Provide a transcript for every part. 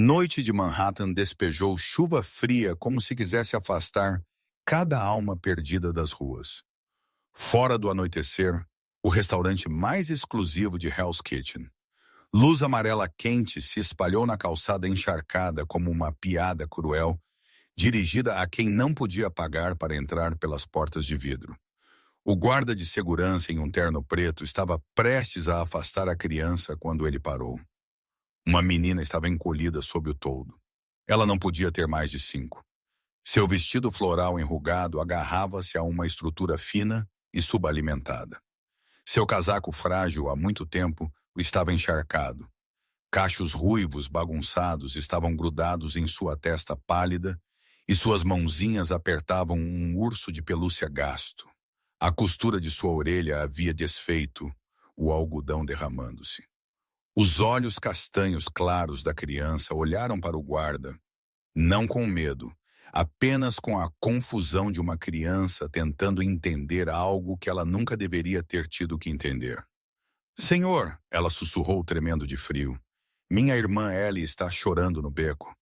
Noite de Manhattan despejou chuva fria como se quisesse afastar cada alma perdida das ruas. Fora do anoitecer, o restaurante mais exclusivo de Hell's Kitchen. Luz amarela quente se espalhou na calçada encharcada como uma piada cruel, dirigida a quem não podia pagar para entrar pelas portas de vidro. O guarda de segurança em um terno preto estava prestes a afastar a criança quando ele parou. Uma menina estava encolhida sob o toldo. Ela não podia ter mais de 5. Seu vestido floral enrugado agarrava-se a uma estrutura fina e subalimentada. Seu casaco frágil há muito tempo estava encharcado. Cachos ruivos bagunçados estavam grudados em sua testa pálida e suas mãozinhas apertavam um urso de pelúcia gasto. A costura de sua orelha havia desfeito, o algodão derramando-se. Os olhos castanhos claros da criança olharam para o guarda, não com medo, apenas com a confusão de uma criança tentando entender algo que ela nunca deveria ter tido que entender. Senhor, ela sussurrou tremendo de frio, minha irmã Ellie está chorando no beco.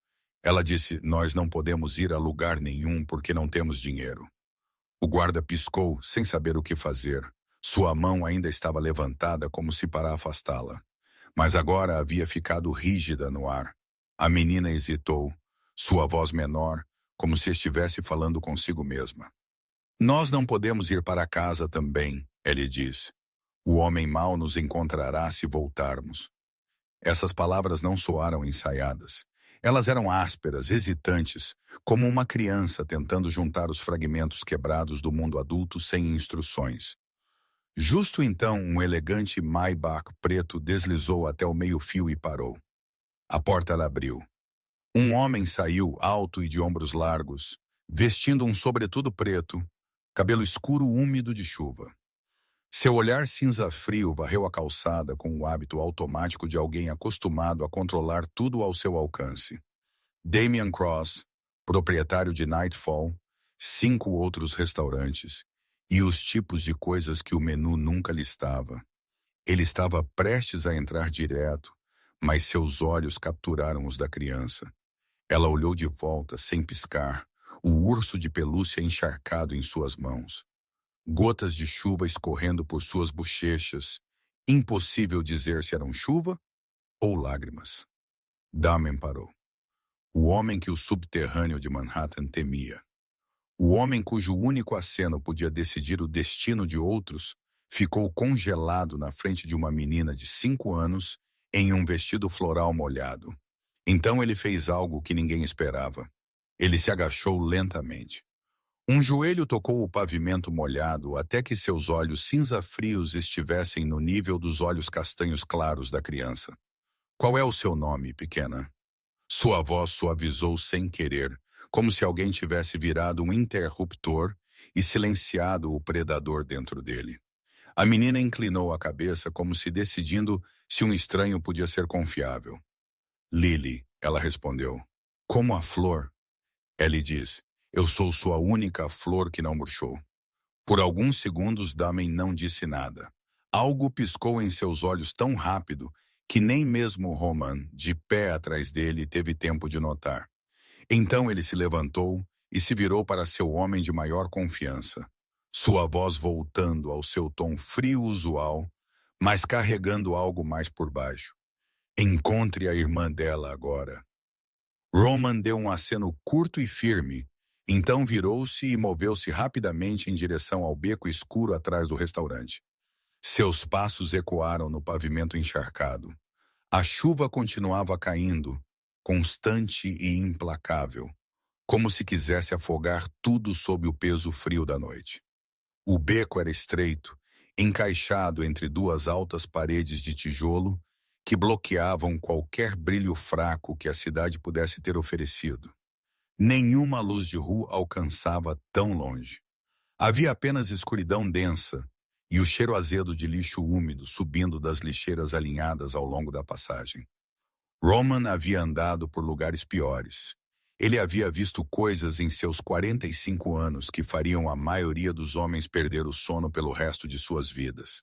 Ela disse, nós não podemos ir a lugar nenhum porque não temos dinheiro. O guarda piscou, sem saber o que fazer. Sua mão ainda estava levantada como se para afastá-la. Mas agora havia ficado rígida no ar. A menina hesitou, sua voz menor, como se estivesse falando consigo mesma. Nós não podemos ir para casa também, ele disse. O homem mau nos encontrará se voltarmos. Essas palavras não soaram ensaiadas. Elas eram ásperas, hesitantes, como uma criança tentando juntar os fragmentos quebrados do mundo adulto sem instruções. Justo então, um elegante Maybach preto deslizou até o meio-fio e parou. A porta abriu. Um homem saiu, alto e de ombros largos, vestindo um sobretudo preto, cabelo escuro úmido de chuva. Seu olhar cinza frio varreu a calçada com o hábito automático de alguém acostumado a controlar tudo ao seu alcance. Damian Cross, proprietário de Nightfall, 5 outros restaurantes, e os tipos de coisas que o menu nunca listava. Ele estava prestes a entrar direto, mas seus olhos capturaram os da criança. Ela olhou de volta, sem piscar, o urso de pelúcia encharcado em suas mãos. Gotas de chuva escorrendo por suas bochechas. Impossível dizer se eram chuva ou lágrimas. Damian parou. O homem que o subterrâneo de Manhattan temia. O homem cujo único aceno podia decidir o destino de outros ficou congelado na frente de uma menina de 5 anos em um vestido floral molhado. Então ele fez algo que ninguém esperava. Ele se agachou lentamente. Um joelho tocou o pavimento molhado até que seus olhos cinza-frios estivessem no nível dos olhos castanhos claros da criança. Qual é o seu nome, pequena? Sua voz suavizou sem querer, como se alguém tivesse virado um interruptor e silenciado o predador dentro dele. A menina inclinou a cabeça como se decidindo se um estranho podia ser confiável. Lily, ela respondeu. Como a flor? Ellie diz, eu sou sua única flor que não murchou. Por alguns segundos Damian não disse nada. Algo piscou em seus olhos tão rápido que nem mesmo Roman, de pé atrás dele, teve tempo de notar. Então ele se levantou e se virou para seu homem de maior confiança, sua voz voltando ao seu tom frio usual, mas carregando algo mais por baixo. Encontre a irmã dela agora. Roman deu um aceno curto e firme, então virou-se e moveu-se rapidamente em direção ao beco escuro atrás do restaurante. Seus passos ecoaram no pavimento encharcado. A chuva continuava caindo, constante e implacável, como se quisesse afogar tudo sob o peso frio da noite. O beco era estreito, encaixado entre 2 altas paredes de tijolo que bloqueavam qualquer brilho fraco que a cidade pudesse ter oferecido. Nenhuma luz de rua alcançava tão longe. Havia apenas escuridão densa e o cheiro azedo de lixo úmido subindo das lixeiras alinhadas ao longo da passagem. Roman havia andado por lugares piores. Ele havia visto coisas em seus 45 anos que fariam a maioria dos homens perder o sono pelo resto de suas vidas.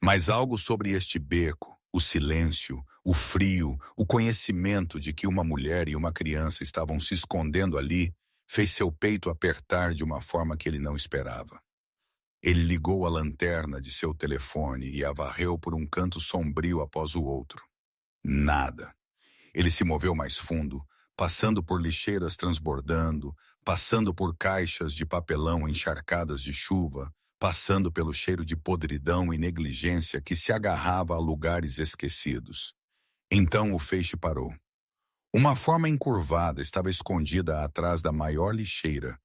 Mas algo sobre este beco, O silêncio, o frio, o conhecimento de que uma mulher e uma criança estavam se escondendo ali fez seu peito apertar de uma forma que ele não esperava. Ele ligou a lanterna de seu telefone e a varreu por um canto sombrio após o outro. Nada. Ele se moveu mais fundo, passando por lixeiras transbordando, passando por caixas de papelão encharcadas de chuva, passando pelo cheiro de podridão e negligência que se agarrava a lugares esquecidos. Então o feixe parou. Uma forma encurvada estava escondida atrás da maior lixeira,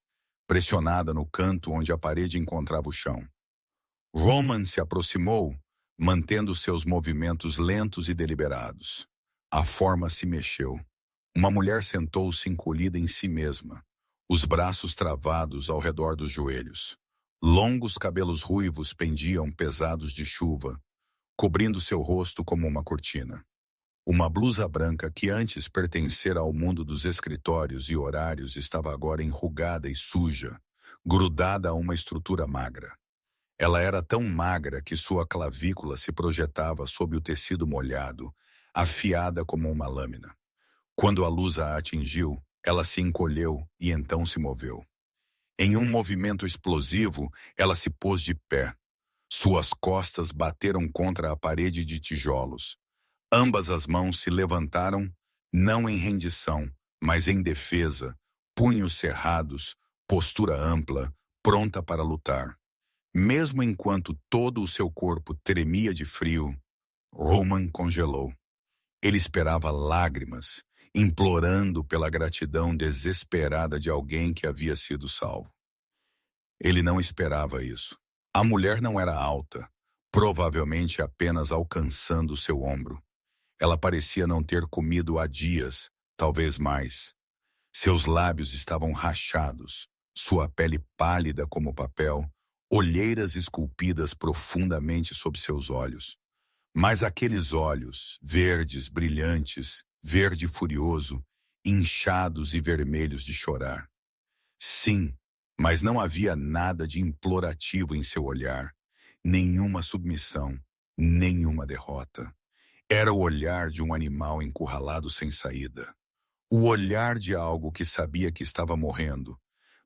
pressionada no canto onde a parede encontrava o chão. Roman se aproximou, mantendo seus movimentos lentos e deliberados. A forma se mexeu. Uma mulher sentou-se encolhida em si mesma, os braços travados ao redor dos joelhos. Longos cabelos ruivos pendiam pesados de chuva, cobrindo seu rosto como uma cortina. Uma blusa branca que antes pertencera ao mundo dos escritórios e horários estava agora enrugada e suja, grudada a uma estrutura magra. Ela era tão magra que sua clavícula se projetava sob o tecido molhado, afiada como uma lâmina. Quando a luz a atingiu, ela se encolheu e então se moveu. Em um movimento explosivo, ela se pôs de pé. Suas costas bateram contra a parede de tijolos. Ambas as mãos se levantaram, não em rendição, mas em defesa, punhos cerrados, postura ampla, pronta para lutar. Mesmo enquanto todo o seu corpo tremia de frio, Roman congelou. Ele esperava lágrimas, implorando pela gratidão desesperada de alguém que havia sido salvo. Ele não esperava isso. A mulher não era alta, provavelmente apenas alcançando seu ombro. Ela parecia não ter comido há dias, talvez mais. Seus lábios estavam rachados, sua pele pálida como papel, olheiras esculpidas profundamente sob seus olhos. Mas aqueles olhos, verdes, brilhantes, verde furioso, inchados e vermelhos de chorar. Sim, mas não havia nada de implorativo em seu olhar, nenhuma submissão, nenhuma derrota. Era o olhar de um animal encurralado sem saída. O olhar de algo que sabia que estava morrendo,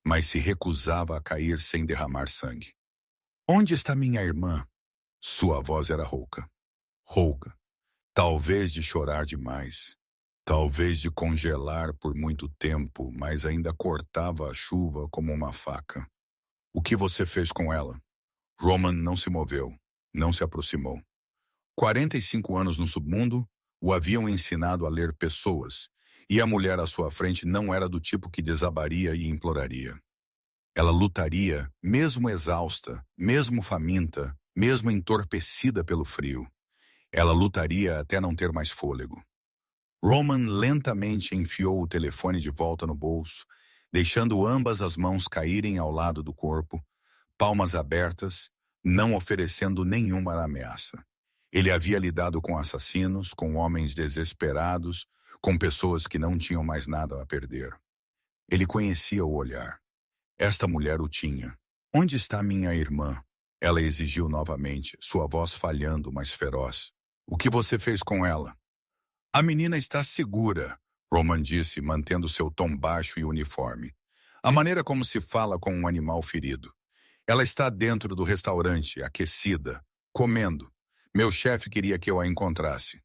mas se recusava a cair sem derramar sangue. Onde está minha irmã? Sua voz era rouca. Rouca. Talvez de chorar demais. Talvez de congelar por muito tempo, mas ainda cortava a chuva como uma faca. O que você fez com ela? Roman não se moveu, não se aproximou. 45 anos no submundo o haviam ensinado a ler pessoas, e a mulher à sua frente não era do tipo que desabaria e imploraria. Ela lutaria, mesmo exausta, mesmo faminta, mesmo entorpecida pelo frio. Ela lutaria até não ter mais fôlego. Roman lentamente enfiou o telefone de volta no bolso, deixando ambas as mãos caírem ao lado do corpo, palmas abertas, não oferecendo nenhuma ameaça. Ele havia lidado com assassinos, com homens desesperados, com pessoas que não tinham mais nada a perder. Ele conhecia o olhar. Esta mulher o tinha. Onde está minha irmã? Ela exigiu novamente, sua voz falhando, mas feroz. O que você fez com ela? A menina está segura, Roman disse, mantendo seu tom baixo e uniforme. A maneira como se fala com um animal ferido. Ela está dentro do restaurante, aquecida, comendo. Meu chefe queria que eu a encontrasse.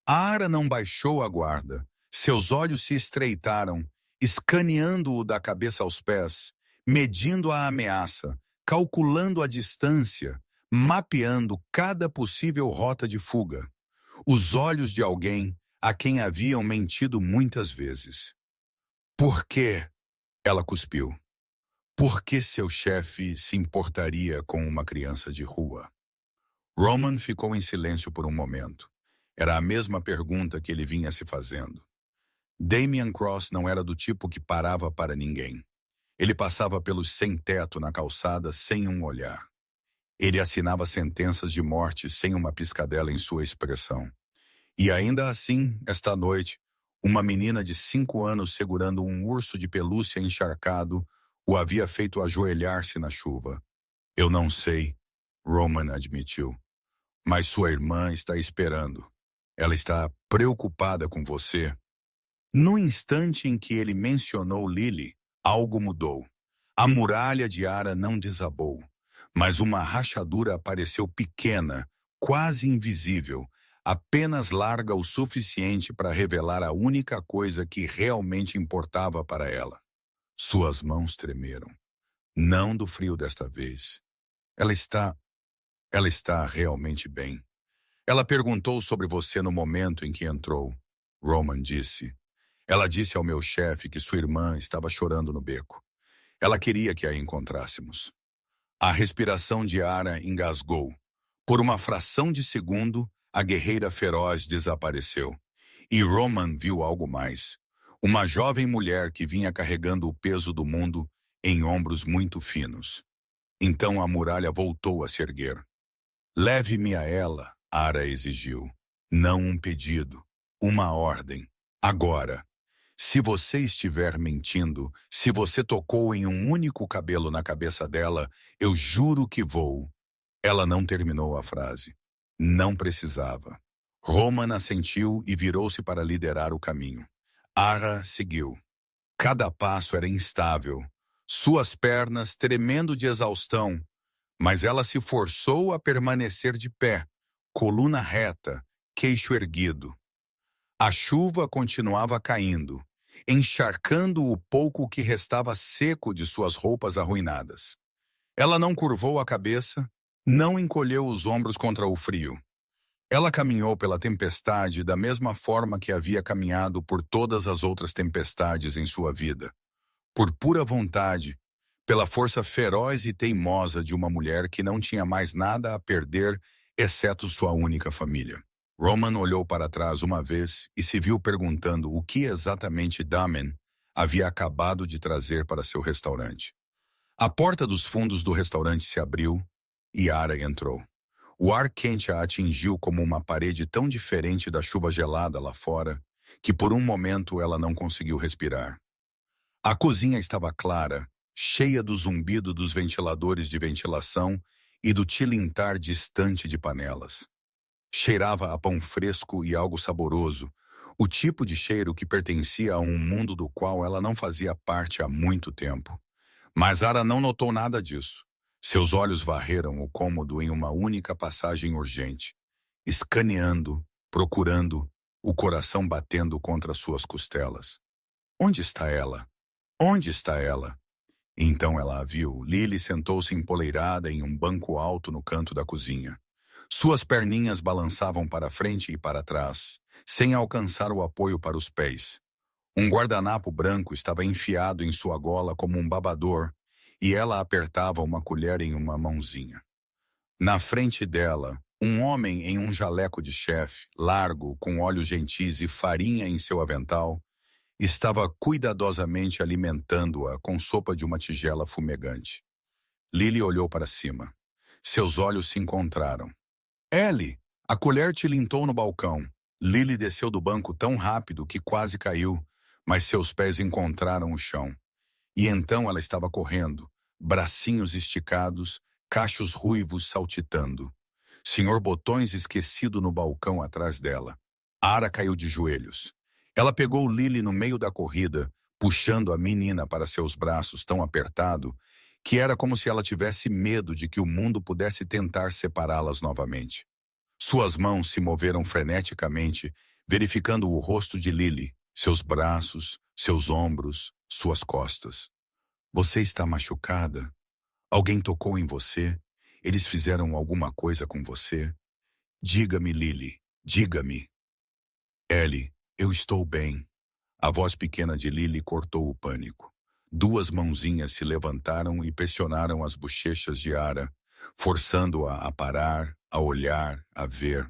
A Ara não baixou a guarda. Seus olhos se estreitaram, escaneando-o da cabeça aos pés, medindo a ameaça, calculando a distância, mapeando cada possível rota de fuga. Os olhos de alguém a quem haviam mentido muitas vezes. Por quê? Ela cuspiu. Por que seu chefe se importaria com uma criança de rua? Roman ficou em silêncio por um momento. Era a mesma pergunta que ele vinha se fazendo. Damian Cross não era do tipo que parava para ninguém. Ele passava pelos sem-teto na calçada sem um olhar. Ele assinava sentenças de morte sem uma piscadela em sua expressão. E ainda assim, esta noite, uma menina de 5 anos segurando um urso de pelúcia encharcado o havia feito ajoelhar-se na chuva. Eu não sei, Roman admitiu. Mas sua irmã está esperando. Ela está preocupada com você. No instante em que ele mencionou Lily, algo mudou. A muralha de Ara não desabou, mas uma rachadura apareceu pequena, quase invisível, apenas larga o suficiente para revelar a única coisa que realmente importava para ela. Suas mãos tremeram. Não do frio desta vez. Ela está... Ela está realmente bem. Ela perguntou sobre você no momento em que entrou. Roman disse. Ela disse ao meu chefe que sua irmã estava chorando no beco. Ela queria que a encontrássemos. A respiração de Ara engasgou. Por uma fração de segundo, a guerreira feroz desapareceu. E Roman viu algo mais. Uma jovem mulher que vinha carregando o peso do mundo em ombros muito finos. Então a muralha voltou a se erguer. Leve-me a ela, Ara exigiu. Não um pedido, uma ordem. Agora. Se você estiver mentindo, se você tocou em um único cabelo na cabeça dela, eu juro que vou. Ela não terminou a frase. Não precisava. Roman assentiu e virou-se para liderar o caminho. Ara seguiu. Cada passo era instável, suas pernas tremendo de exaustão, mas ela se forçou a permanecer de pé, coluna reta, queixo erguido. A chuva continuava caindo, encharcando o pouco que restava seco de suas roupas arruinadas. Ela não curvou a cabeça, não encolheu os ombros contra o frio. Ela caminhou pela tempestade da mesma forma que havia caminhado por todas as outras tempestades em sua vida. Por pura vontade, pela força feroz e teimosa de uma mulher que não tinha mais nada a perder, exceto sua única família. Roman olhou para trás uma vez e se viu perguntando o que exatamente Damen havia acabado de trazer para seu restaurante. A porta dos fundos do restaurante se abriu e Ara entrou. O ar quente a atingiu como uma parede tão diferente da chuva gelada lá fora que por um momento ela não conseguiu respirar. A cozinha estava clara, cheia do zumbido dos ventiladores de ventilação e do tilintar distante de panelas. Cheirava a pão fresco e algo saboroso, o tipo de cheiro que pertencia a um mundo do qual ela não fazia parte há muito tempo. Mas Ara não notou nada disso. Seus olhos varreram o cômodo em uma única passagem urgente, escaneando, procurando, o coração batendo contra suas costelas. Onde está ela? Onde está ela? Então ela a viu. Lily sentou-se empoleirada em um banco alto no canto da cozinha. Suas perninhas balançavam para frente e para trás, sem alcançar o apoio para os pés. Um guardanapo branco estava enfiado em sua gola como um babador, e ela apertava uma colher em uma mãozinha. Na frente dela, um homem em um jaleco de chefe, largo, com olhos gentis e farinha em seu avental, estava cuidadosamente alimentando-a com sopa de uma tigela fumegante. Lily olhou para cima. Seus olhos se encontraram. Ellie! A colher tilintou no balcão. Lily desceu do banco tão rápido que quase caiu, mas seus pés encontraram o chão. E então ela estava correndo, bracinhos esticados, cachos ruivos saltitando. Senhor Botões esquecido no balcão atrás dela. Ara caiu de joelhos. Ela pegou Lily no meio da corrida, puxando a menina para seus braços tão apertado que era como se ela tivesse medo de que o mundo pudesse tentar separá-las novamente. Suas mãos se moveram freneticamente, verificando o rosto de Lily, seus braços, seus ombros, suas costas. Você está machucada? Alguém tocou em você? Eles fizeram alguma coisa com você? Diga-me, Lily, diga-me. Ellie, eu estou bem. A voz pequena de Lily cortou o pânico. Duas mãozinhas se levantaram e pressionaram as bochechas de Ara, forçando-a a parar, a olhar, a ver.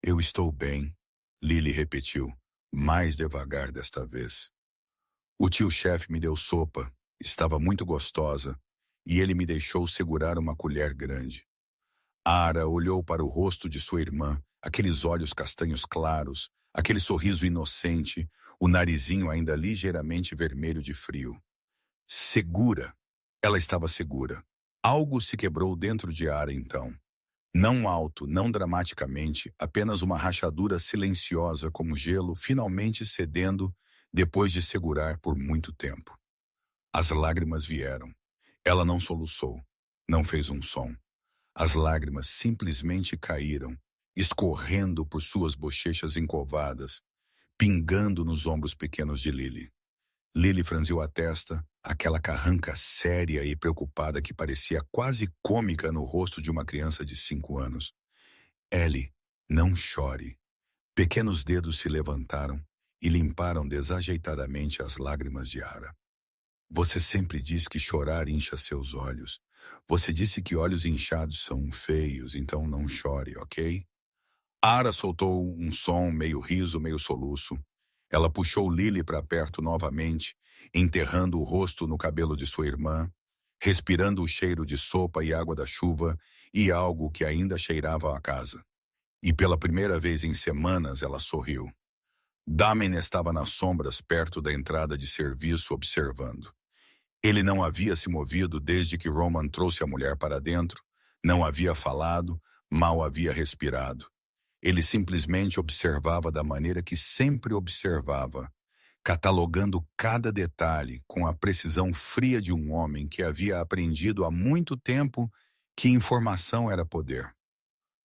Eu estou bem, Lily repetiu, mais devagar desta vez. O tio-chefe me deu sopa, estava muito gostosa, e ele me deixou segurar uma colher grande. Ara olhou para o rosto de sua irmã, aqueles olhos castanhos claros, aquele sorriso inocente, o narizinho ainda ligeiramente vermelho de frio. Segura. Ela estava segura. Algo se quebrou dentro de Ara então. Não alto, não dramaticamente, apenas uma rachadura silenciosa como gelo finalmente cedendo depois de segurar por muito tempo. As lágrimas vieram. Ela não soluçou, não fez um som. As lágrimas simplesmente caíram, escorrendo por suas bochechas encovadas, pingando nos ombros pequenos de Lily. Lily franziu a testa, aquela carranca séria e preocupada que parecia quase cômica no rosto de uma criança de 5 anos. Ellie, não chore. Pequenos dedos se levantaram e limparam desajeitadamente as lágrimas de Ara. Você sempre diz que chorar incha seus olhos. Você disse que olhos inchados são feios, então não chore, ok? Ara soltou um som meio riso, meio soluço. Ela puxou Lily para perto novamente, enterrando o rosto no cabelo de sua irmã, respirando o cheiro de sopa e água da chuva e algo que ainda cheirava a casa. E pela primeira vez em semanas ela sorriu. Damien estava nas sombras perto da entrada de serviço observando. Ele não havia se movido desde que Roman trouxe a mulher para dentro, não havia falado, mal havia respirado. Ele simplesmente observava da maneira que sempre observava, catalogando cada detalhe com a precisão fria de um homem que havia aprendido há muito tempo que informação era poder.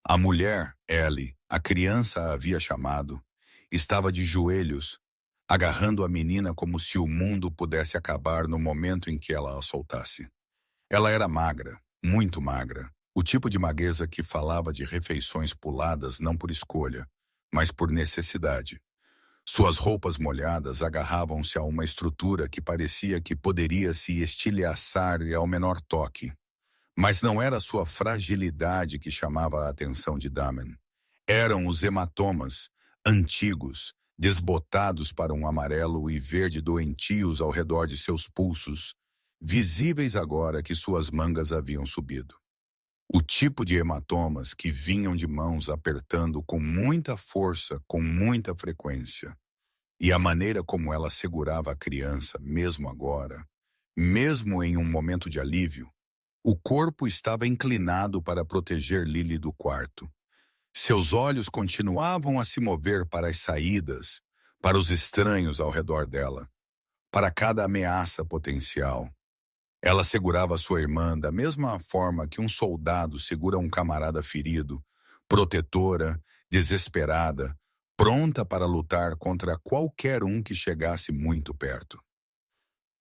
A mulher, Ellie, a criança a havia chamado, estava de joelhos, agarrando a menina como se o mundo pudesse acabar no momento em que ela a soltasse. Ela era magra, muito magra, o tipo de magreza que falava de refeições puladas não por escolha, mas por necessidade. Suas roupas molhadas agarravam-se a uma estrutura que parecia que poderia se estilhaçar ao menor toque. Mas não era sua fragilidade que chamava a atenção de Damien. Eram os hematomas, antigos, desbotados para um amarelo e verde doentios ao redor de seus pulsos, visíveis agora que suas mangas haviam subido. O tipo de hematomas que vinham de mãos apertando com muita força, com muita frequência. E a maneira como ela segurava a criança, mesmo agora, mesmo em um momento de alívio, o corpo estava inclinado para proteger Lily do quarto. Seus olhos continuavam a se mover para as saídas, para os estranhos ao redor dela, para cada ameaça potencial. Ela segurava sua irmã da mesma forma que um soldado segura um camarada ferido, protetora, desesperada, pronta para lutar contra qualquer um que chegasse muito perto.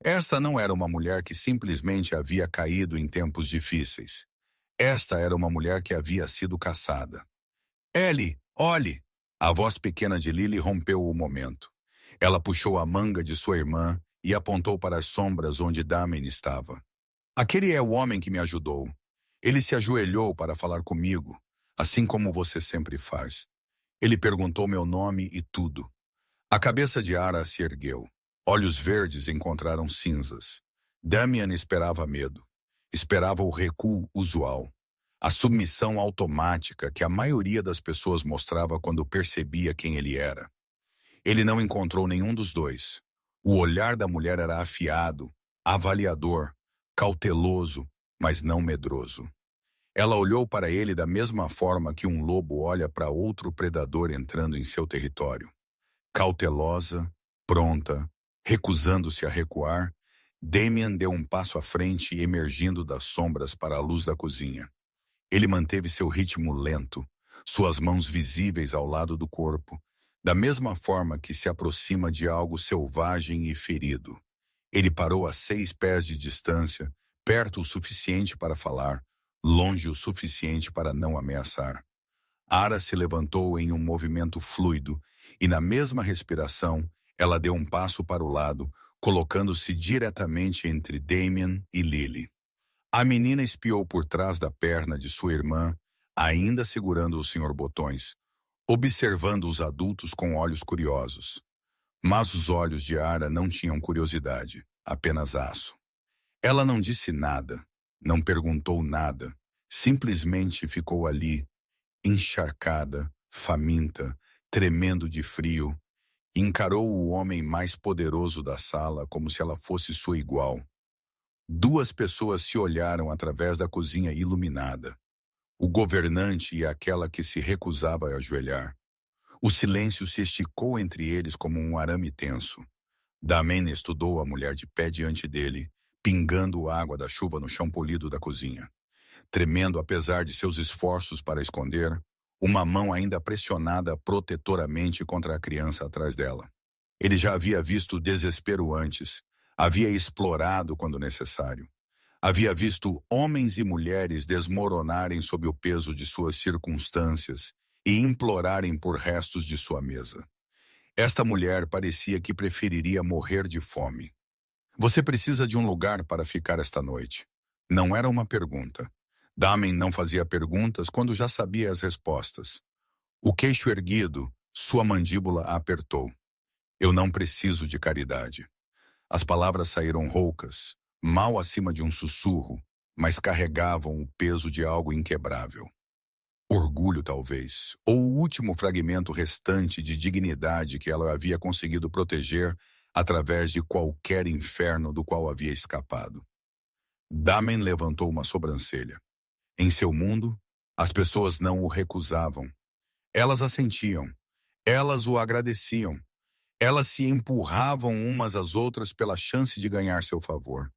Essa não era uma mulher que simplesmente havia caído em tempos difíceis. Esta era uma mulher que havia sido caçada. Ellie, olhe! A voz pequena de Lily rompeu o momento. Ela puxou a manga de sua irmã e apontou para as sombras onde Damien estava. Aquele é o homem que me ajudou. Ele se ajoelhou para falar comigo, assim como você sempre faz. Ele perguntou meu nome e tudo. A cabeça de Ara se ergueu. Olhos verdes encontraram cinzas. Damien esperava medo. Esperava o recuo usual. A submissão automática que a maioria das pessoas mostrava quando percebia quem ele era. Ele não encontrou nenhum dos dois. O olhar da mulher era afiado, avaliador, cauteloso, mas não medroso. Ela olhou para ele da mesma forma que um lobo olha para outro predador entrando em seu território. Cautelosa, pronta, recusando-se a recuar, Damien deu um passo à frente, emergindo das sombras para a luz da cozinha. Ele manteve seu ritmo lento, suas mãos visíveis ao lado do corpo, da mesma forma que se aproxima de algo selvagem e ferido. Ele parou a 6 pés de distância, perto o suficiente para falar, longe o suficiente para não ameaçar. Ara se levantou em um movimento fluido e, na mesma respiração, ela deu um passo para o lado, colocando-se diretamente entre Damien e Lily. A menina espiou por trás da perna de sua irmã, ainda segurando o Sr. Botões, observando os adultos com olhos curiosos. Mas os olhos de Ara não tinham curiosidade, apenas aço. Ela não disse nada, não perguntou nada, simplesmente ficou ali, encharcada, faminta, tremendo de frio, e encarou o homem mais poderoso da sala como se ela fosse sua igual. 2 pessoas se olharam através da cozinha iluminada. o governante e aquela que se recusava a ajoelhar. O silêncio se esticou entre eles como um arame tenso. Damen estudou a mulher de pé diante dele, pingando água da chuva no chão polido da cozinha. Tremendo apesar de seus esforços para esconder, uma mão ainda pressionada protetoramente contra a criança atrás dela. Ele já havia visto o desespero antes, havia explorado quando necessário. Havia visto homens e mulheres desmoronarem sob o peso de suas circunstâncias e implorarem por restos de sua mesa. Esta mulher parecia que preferiria morrer de fome. Você precisa de um lugar para ficar esta noite. Não era uma pergunta. Damen não fazia perguntas quando já sabia as respostas. O queixo erguido, sua mandíbula a apertou. Eu não preciso de caridade. As palavras saíram roucas, mal acima de um sussurro, mas carregavam o peso de algo inquebrável. Orgulho, talvez, ou o último fragmento restante de dignidade que ela havia conseguido proteger através de qualquer inferno do qual havia escapado. Damen levantou uma sobrancelha. Em seu mundo, as pessoas não o recusavam. Elas assentiam. Elas o agradeciam. Elas se empurravam umas às outras pela chance de ganhar seu favor.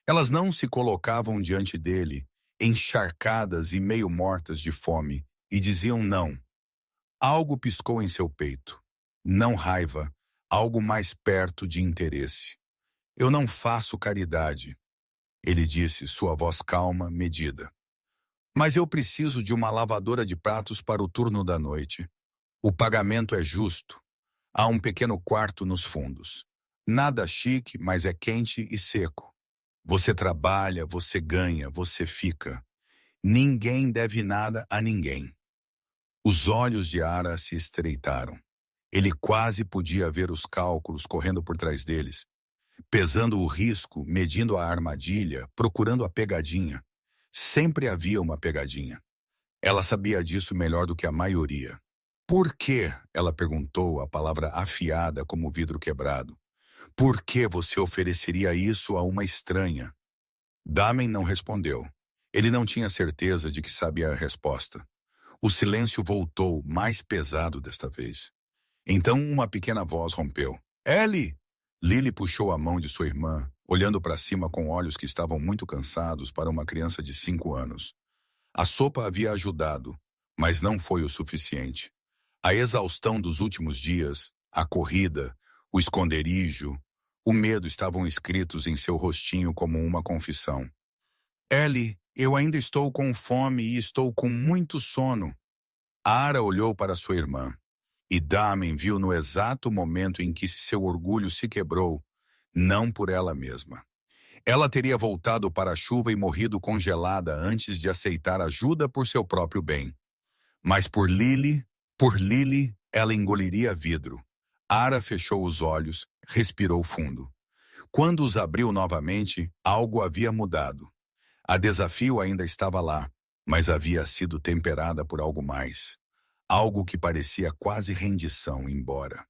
Elas não se colocavam diante dele, encharcadas e meio mortas de fome, e diziam não. Algo piscou em seu peito. Não raiva, algo mais perto de interesse. Eu não faço caridade, ele disse, sua voz calma, medida. Mas eu preciso de uma lavadora de pratos para o turno da noite. O pagamento é justo. Há um pequeno quarto nos fundos. Nada chique, mas é quente e seco. Você trabalha, você ganha, você fica. Ninguém deve nada a ninguém. Os olhos de Ara se estreitaram. Ele quase podia ver os cálculos correndo por trás deles, pesando o risco, medindo a armadilha, procurando a pegadinha. Sempre havia uma pegadinha. Ela sabia disso melhor do que a maioria. Por quê? Ela perguntou, a palavra afiada como vidro quebrado. Por que você ofereceria isso a uma estranha? Damen não respondeu. Ele não tinha certeza de que sabia a resposta. O silêncio voltou, mais pesado desta vez. Então uma pequena voz rompeu. Ellie! Lily puxou a mão de sua irmã, olhando para cima com olhos que estavam muito cansados para uma criança de 5 anos. A sopa havia ajudado, mas não foi o suficiente. A exaustão dos últimos dias, a corrida, o esconderijo, o medo estavam escritos em seu rostinho como uma confissão. Ellie, eu ainda estou com fome e estou com muito sono. Ara olhou para sua irmã. E Damen viu no exato momento em que seu orgulho se quebrou, não por ela mesma. Ela teria voltado para a chuva e morrido congelada antes de aceitar ajuda por seu próprio bem. Mas por Lily, ela engoliria vidro. Ara fechou os olhos, respirou fundo. Quando os abriu novamente, algo havia mudado. A desafio ainda estava lá, mas havia sido temperada por algo mais. Algo que parecia quase rendição, embora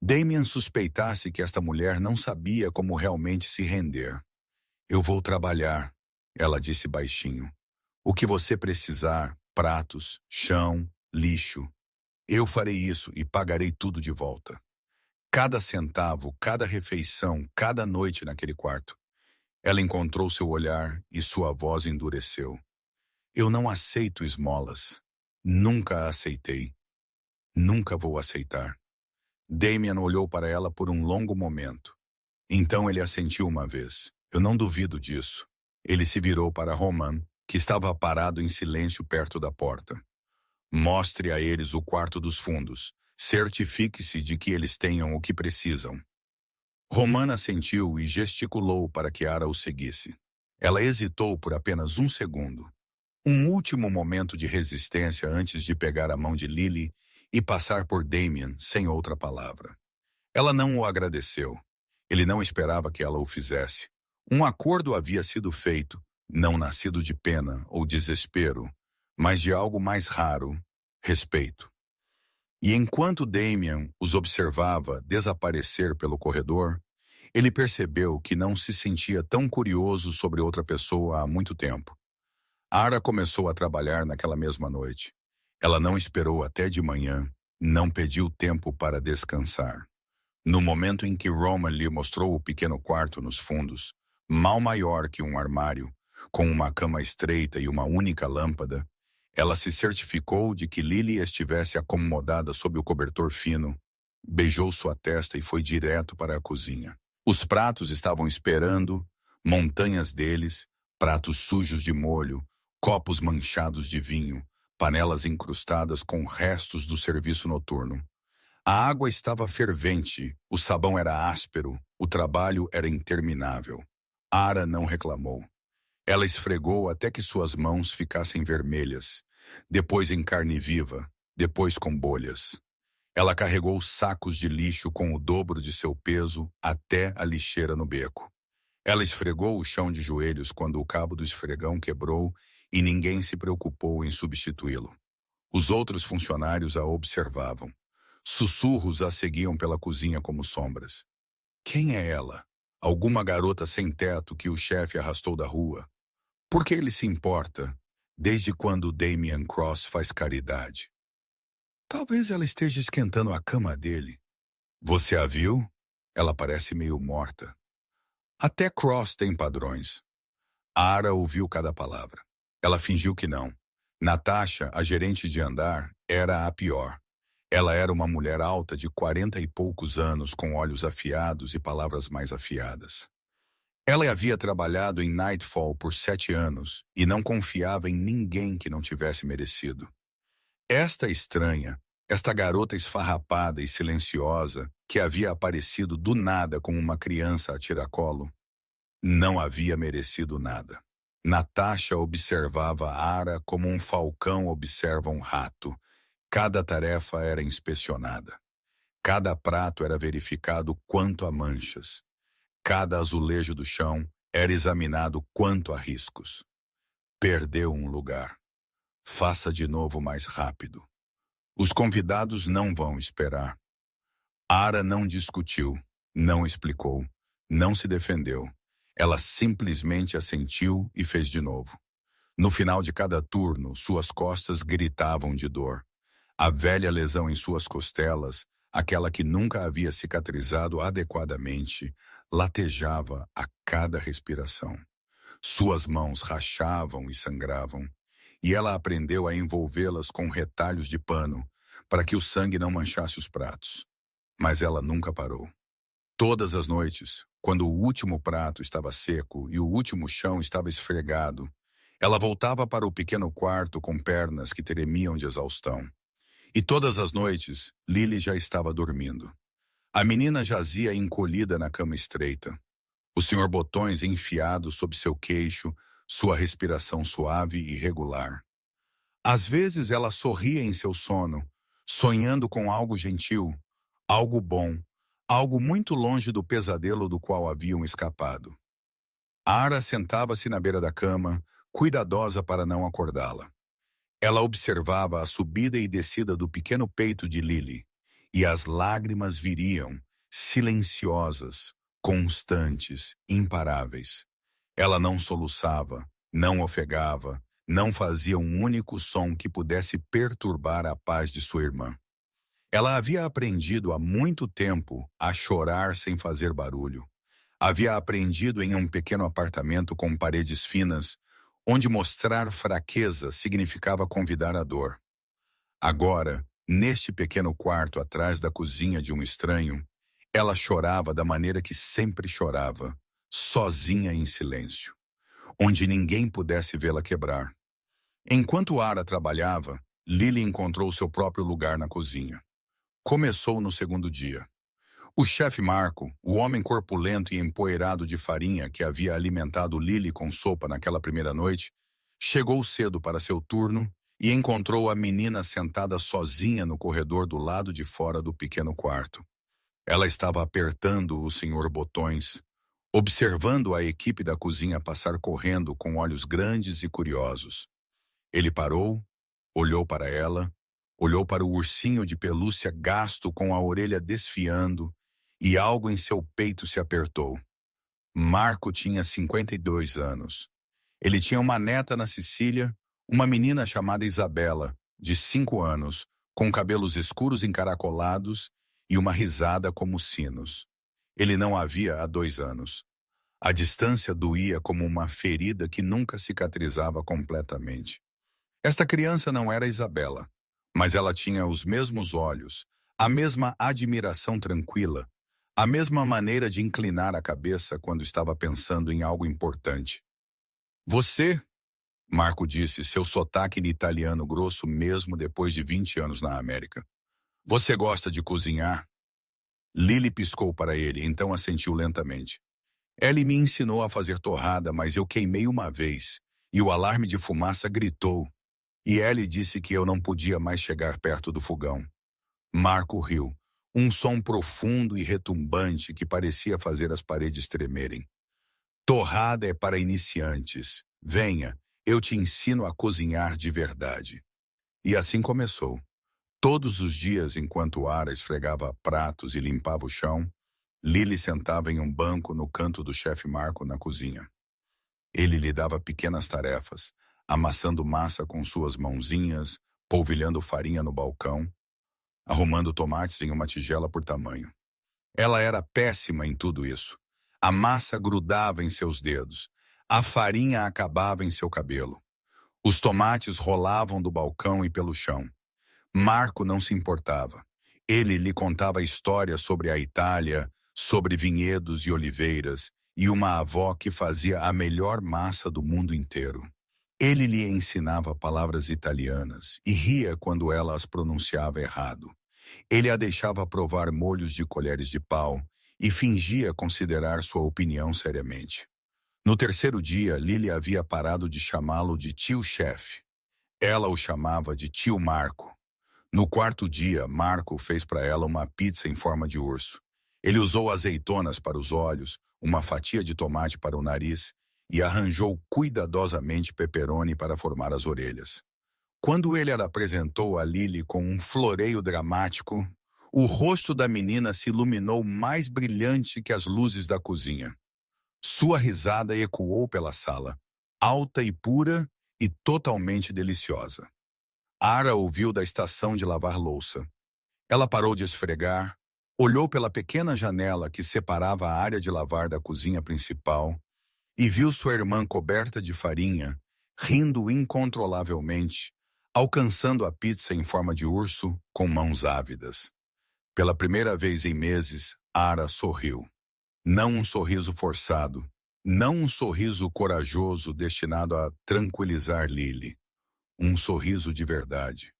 Damien suspeitasse que esta mulher não sabia como realmente se render. Eu vou trabalhar, ela disse baixinho. O que você precisar, pratos, chão, lixo. Eu farei isso e pagarei tudo de volta. Cada centavo, cada refeição, cada noite naquele quarto. Ela encontrou seu olhar e sua voz endureceu. Eu não aceito esmolas. Nunca a aceitei. Nunca vou aceitar. Damien olhou para ela por um longo momento. Então ele assentiu uma vez. Eu não duvido disso. Ele se virou para Roman, que estava parado em silêncio perto da porta. Mostre a eles o quarto dos fundos. Certifique-se de que eles tenham o que precisam. Roman assentiu e gesticulou para que Ara o seguisse. Ela hesitou por apenas um segundo. Um último momento de resistência antes de pegar a mão de Lily e passar por Damien sem outra palavra. Ela não o agradeceu. Ele não esperava que ela o fizesse. Um acordo havia sido feito, não nascido de pena ou desespero, mas de algo mais raro, respeito. E enquanto Damien os observava desaparecer pelo corredor, ele percebeu que não se sentia tão curioso sobre outra pessoa há muito tempo. Ara começou a trabalhar naquela mesma noite. Ela não esperou até de manhã, não pediu tempo para descansar. No momento em que Roman lhe mostrou o pequeno quarto nos fundos, mal maior que um armário, com uma cama estreita e uma única lâmpada, ela se certificou de que Lily estivesse acomodada sob o cobertor fino, beijou sua testa e foi direto para a cozinha. Os pratos estavam esperando, montanhas deles, pratos sujos de molho, copos manchados de vinho, panelas incrustadas com restos do serviço noturno. A água estava fervente, o sabão era áspero, o trabalho era interminável. Ara não reclamou. Ela esfregou até que suas mãos ficassem vermelhas, depois em carne viva, depois com bolhas. Ela carregou sacos de lixo com o dobro de seu peso até a lixeira no beco. Ela esfregou o chão de joelhos quando o cabo do esfregão quebrou e ninguém se preocupou em substituí-lo. Os outros funcionários a observavam. Sussurros a seguiam pela cozinha como sombras. Quem é ela? Alguma garota sem teto que o chefe arrastou da rua? Por que ele se importa? Desde quando Damian Cross faz caridade? Talvez ela esteja esquentando a cama dele. Você a viu? Ela parece meio morta. Até Cross tem padrões. Ara ouviu cada palavra. Ela fingiu que não. Natasha, a gerente de andar, era a pior. Ela era uma mulher alta de 40 e poucos anos, com olhos afiados e palavras mais afiadas. Ela havia trabalhado em Nightfall por 7 anos e não confiava em ninguém que não tivesse merecido. Esta estranha, esta garota esfarrapada e silenciosa, que havia aparecido do nada como uma criança a tiracolo, não havia merecido nada. Natasha observava Ara como um falcão observa um rato. Cada tarefa era inspecionada. Cada prato era verificado quanto a manchas. Cada azulejo do chão era examinado quanto a riscos. Perdeu um lugar. Faça de novo mais rápido. Os convidados não vão esperar. Ara não discutiu, não explicou, não se defendeu. Ela simplesmente assentiu e fez de novo. No final de cada turno, suas costas gritavam de dor. A velha lesão em suas costelas, aquela que nunca havia cicatrizado adequadamente, latejava a cada respiração. Suas mãos rachavam e sangravam, e ela aprendeu a envolvê-las com retalhos de pano para que o sangue não manchasse os pratos. Mas ela nunca parou. Todas as noites, quando o último prato estava seco e o último chão estava esfregado, ela voltava para o pequeno quarto com pernas que tremiam de exaustão. E todas as noites, Lily já estava dormindo. A menina jazia encolhida na cama estreita. O Sr. Botões enfiado sob seu queixo, sua respiração suave e regular. Às vezes ela sorria em seu sono, sonhando com algo gentil, algo bom, algo muito longe do pesadelo do qual haviam escapado. Ara sentava-se na beira da cama, cuidadosa para não acordá-la. Ela observava a subida e descida do pequeno peito de Lily, e as lágrimas viriam, silenciosas, constantes, imparáveis. Ela não soluçava, não ofegava, não fazia um único som que pudesse perturbar a paz de sua irmã. Ela havia aprendido há muito tempo a chorar sem fazer barulho. Havia aprendido em um pequeno apartamento com paredes finas, onde mostrar fraqueza significava convidar a dor. Agora, neste pequeno quarto atrás da cozinha de um estranho, ela chorava da maneira que sempre chorava, sozinha em silêncio, onde ninguém pudesse vê-la quebrar. Enquanto Ara trabalhava, Lily encontrou seu próprio lugar na cozinha. Começou no segundo dia. O chefe Marco, o homem corpulento e empoeirado de farinha que havia alimentado Lily com sopa naquela primeira noite, chegou cedo para seu turno e encontrou a menina sentada sozinha no corredor do lado de fora do pequeno quarto. Ela estava apertando o Sr. Botões, observando a equipe da cozinha passar correndo com olhos grandes e curiosos. Ele parou, olhou para ela, olhou para o ursinho de pelúcia gasto com a orelha desfiando, e algo em seu peito se apertou. Marco tinha 52 anos. Ele tinha uma neta na Sicília, uma menina chamada Isabela, de 5 anos, com cabelos escuros encaracolados e uma risada como sinos. Ele não a via há 2 anos. A distância doía como uma ferida que nunca cicatrizava completamente. Esta criança não era Isabela, mas ela tinha os mesmos olhos, a mesma admiração tranquila, a mesma maneira de inclinar a cabeça quando estava pensando em algo importante. Você, Marco disse, seu sotaque de italiano grosso mesmo depois de 20 anos na América. Você gosta de cozinhar? Lily piscou para ele, então assentiu lentamente. Ellie me ensinou a fazer torrada, mas eu queimei uma vez, e o alarme de fumaça gritou. E Ellie disse que eu não podia mais chegar perto do fogão. Marco riu, um som profundo e retumbante que parecia fazer as paredes tremerem. Torrada é para iniciantes. Venha, eu te ensino a cozinhar de verdade. E assim começou. Todos os dias, enquanto Ara esfregava pratos e limpava o chão, Lily sentava em um banco no canto do chefe Marco na cozinha. Ele lhe dava pequenas tarefas, amassando massa com suas mãozinhas, polvilhando farinha no balcão, arrumando tomates em uma tigela por tamanho. Ela era péssima em tudo isso. A massa grudava em seus dedos, a farinha acabava em seu cabelo. Os tomates rolavam do balcão e pelo chão. Marco não se importava. Ele lhe contava histórias sobre a Itália, sobre vinhedos e oliveiras, e uma avó que fazia a melhor massa do mundo inteiro. Ele lhe ensinava palavras italianas e ria quando ela as pronunciava errado. Ele a deixava provar molhos de colheres de pau e fingia considerar sua opinião seriamente. No terceiro dia, Lily havia parado de chamá-lo de tio-chefe. Ela o chamava de tio Marco. No quarto dia, Marco fez para ela uma pizza em forma de urso. Ele usou azeitonas para os olhos, uma fatia de tomate para o nariz e arranjou cuidadosamente pepperoni para formar as orelhas. Quando ele a apresentou a Lily com um floreio dramático, o rosto da menina se iluminou mais brilhante que as luzes da cozinha. Sua risada ecoou pela sala, alta e pura e totalmente deliciosa. Ara ouviu da estação de lavar louça. Ela parou de esfregar, olhou pela pequena janela que separava a área de lavar da cozinha principal e viu sua irmã coberta de farinha, rindo incontrolavelmente, alcançando a pizza em forma de urso com mãos ávidas. Pela primeira vez em meses, Ara sorriu. Não um sorriso forçado, não um sorriso corajoso destinado a tranquilizar Lily. Um sorriso de verdade.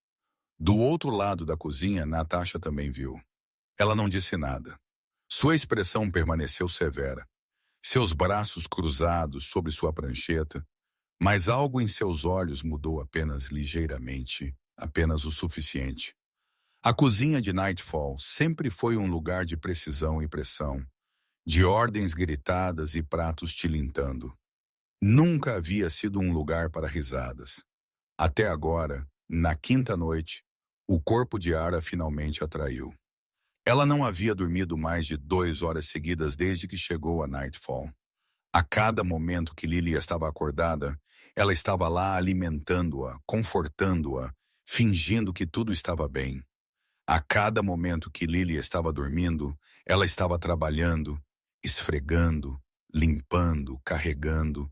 Do outro lado da cozinha, Natasha também viu. Ela não disse nada. Sua expressão permaneceu severa. Seus braços cruzados sobre sua prancheta, mas algo em seus olhos mudou apenas ligeiramente, apenas o suficiente. A cozinha de Nightfall sempre foi um lugar de precisão e pressão, de ordens gritadas e pratos tilintando. Nunca havia sido um lugar para risadas. Até agora, na quinta noite, o corpo de Ara finalmente a traiu. Ela não havia dormido mais de 2 horas seguidas desde que chegou a Nightfall. A cada momento que Lily estava acordada, ela estava lá alimentando-a, confortando-a, fingindo que tudo estava bem. A cada momento que Lily estava dormindo, ela estava trabalhando, esfregando, limpando, carregando,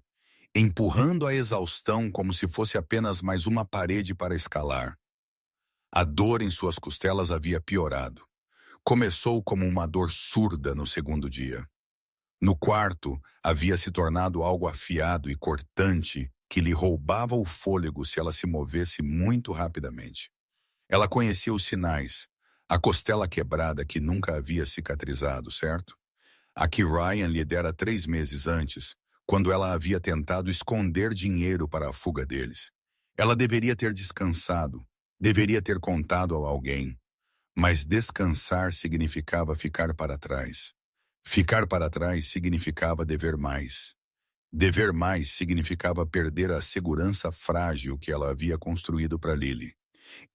empurrando a exaustão como se fosse apenas mais uma parede para escalar. A dor em suas costelas havia piorado. Começou como uma dor surda no segundo dia. No quarto, havia se tornado algo afiado e cortante que lhe roubava o fôlego se ela se movesse muito rapidamente. Ela conhecia os sinais, a costela quebrada que nunca havia cicatrizado, certo? A que Ryan lhe dera 3 meses antes, quando ela havia tentado esconder dinheiro para a fuga deles. Ela deveria ter descansado, deveria ter contado a alguém. Mas descansar significava ficar para trás. Ficar para trás significava dever mais. Dever mais significava perder a segurança frágil que ela havia construído para Lily.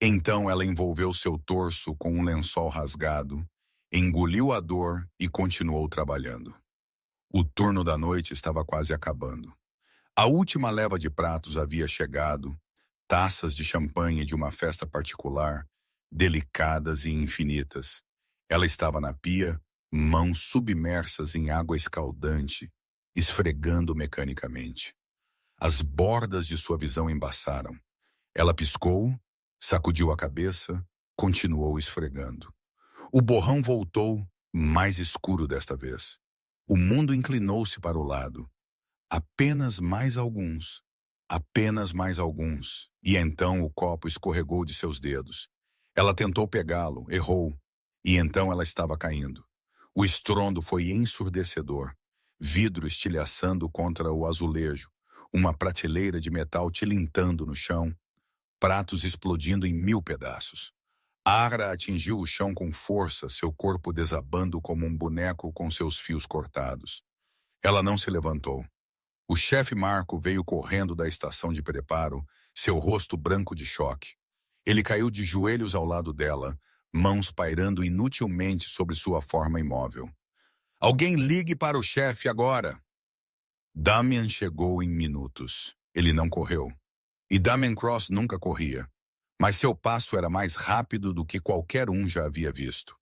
Então ela envolveu seu torso com um lençol rasgado, engoliu a dor e continuou trabalhando. O turno da noite estava quase acabando. A última leva de pratos havia chegado, taças de champanhe de uma festa particular, delicadas e infinitas. Ela estava na pia, mãos submersas em água escaldante, esfregando mecanicamente. As bordas de sua visão embaçaram. Ela piscou, sacudiu a cabeça, continuou esfregando. O borrão voltou, mais escuro desta vez. O mundo inclinou-se para o lado. Apenas mais alguns. Apenas mais alguns. E então o copo escorregou de seus dedos. Ela tentou pegá-lo, errou. E então ela estava caindo. O estrondo foi ensurdecedor. Vidro estilhaçando contra o azulejo. Uma prateleira de metal tilintando no chão. Pratos explodindo em 1000 pedaços. Ara atingiu o chão com força, seu corpo desabando como um boneco com seus fios cortados. Ela não se levantou. O chefe Marco veio correndo da estação de preparo, seu rosto branco de choque. Ele caiu de joelhos ao lado dela, mãos pairando inutilmente sobre sua forma imóvel. Alguém ligue para o chefe agora! Damian chegou em minutos. Ele não correu. E Damian Cross nunca corria. Mas seu passo era mais rápido do que qualquer um já havia visto.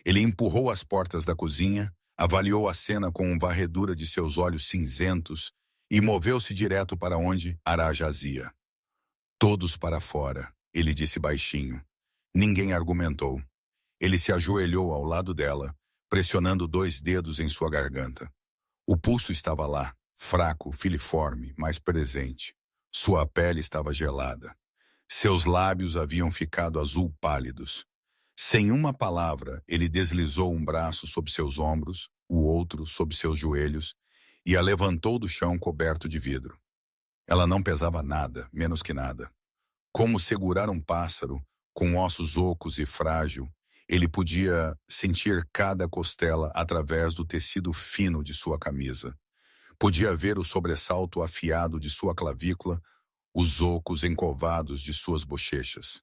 Ele empurrou as portas da cozinha, avaliou a cena com uma varredura de seus olhos cinzentos e moveu-se direto para onde Ara jazia. Todos para fora, ele disse baixinho. Ninguém argumentou. Ele se ajoelhou ao lado dela, pressionando 2 dedos em sua garganta. O pulso estava lá, fraco, filiforme, mas presente. Sua pele estava gelada. Seus lábios haviam ficado azul pálidos. Sem uma palavra, ele deslizou um braço sob seus ombros, o outro sob seus joelhos, e a levantou do chão coberto de vidro. Ela não pesava nada, menos que nada. Como segurar um pássaro, com ossos ocos e frágil, ele podia sentir cada costela através do tecido fino de sua camisa. Podia ver o sobressalto afiado de sua clavícula, os ocos encovados de suas bochechas.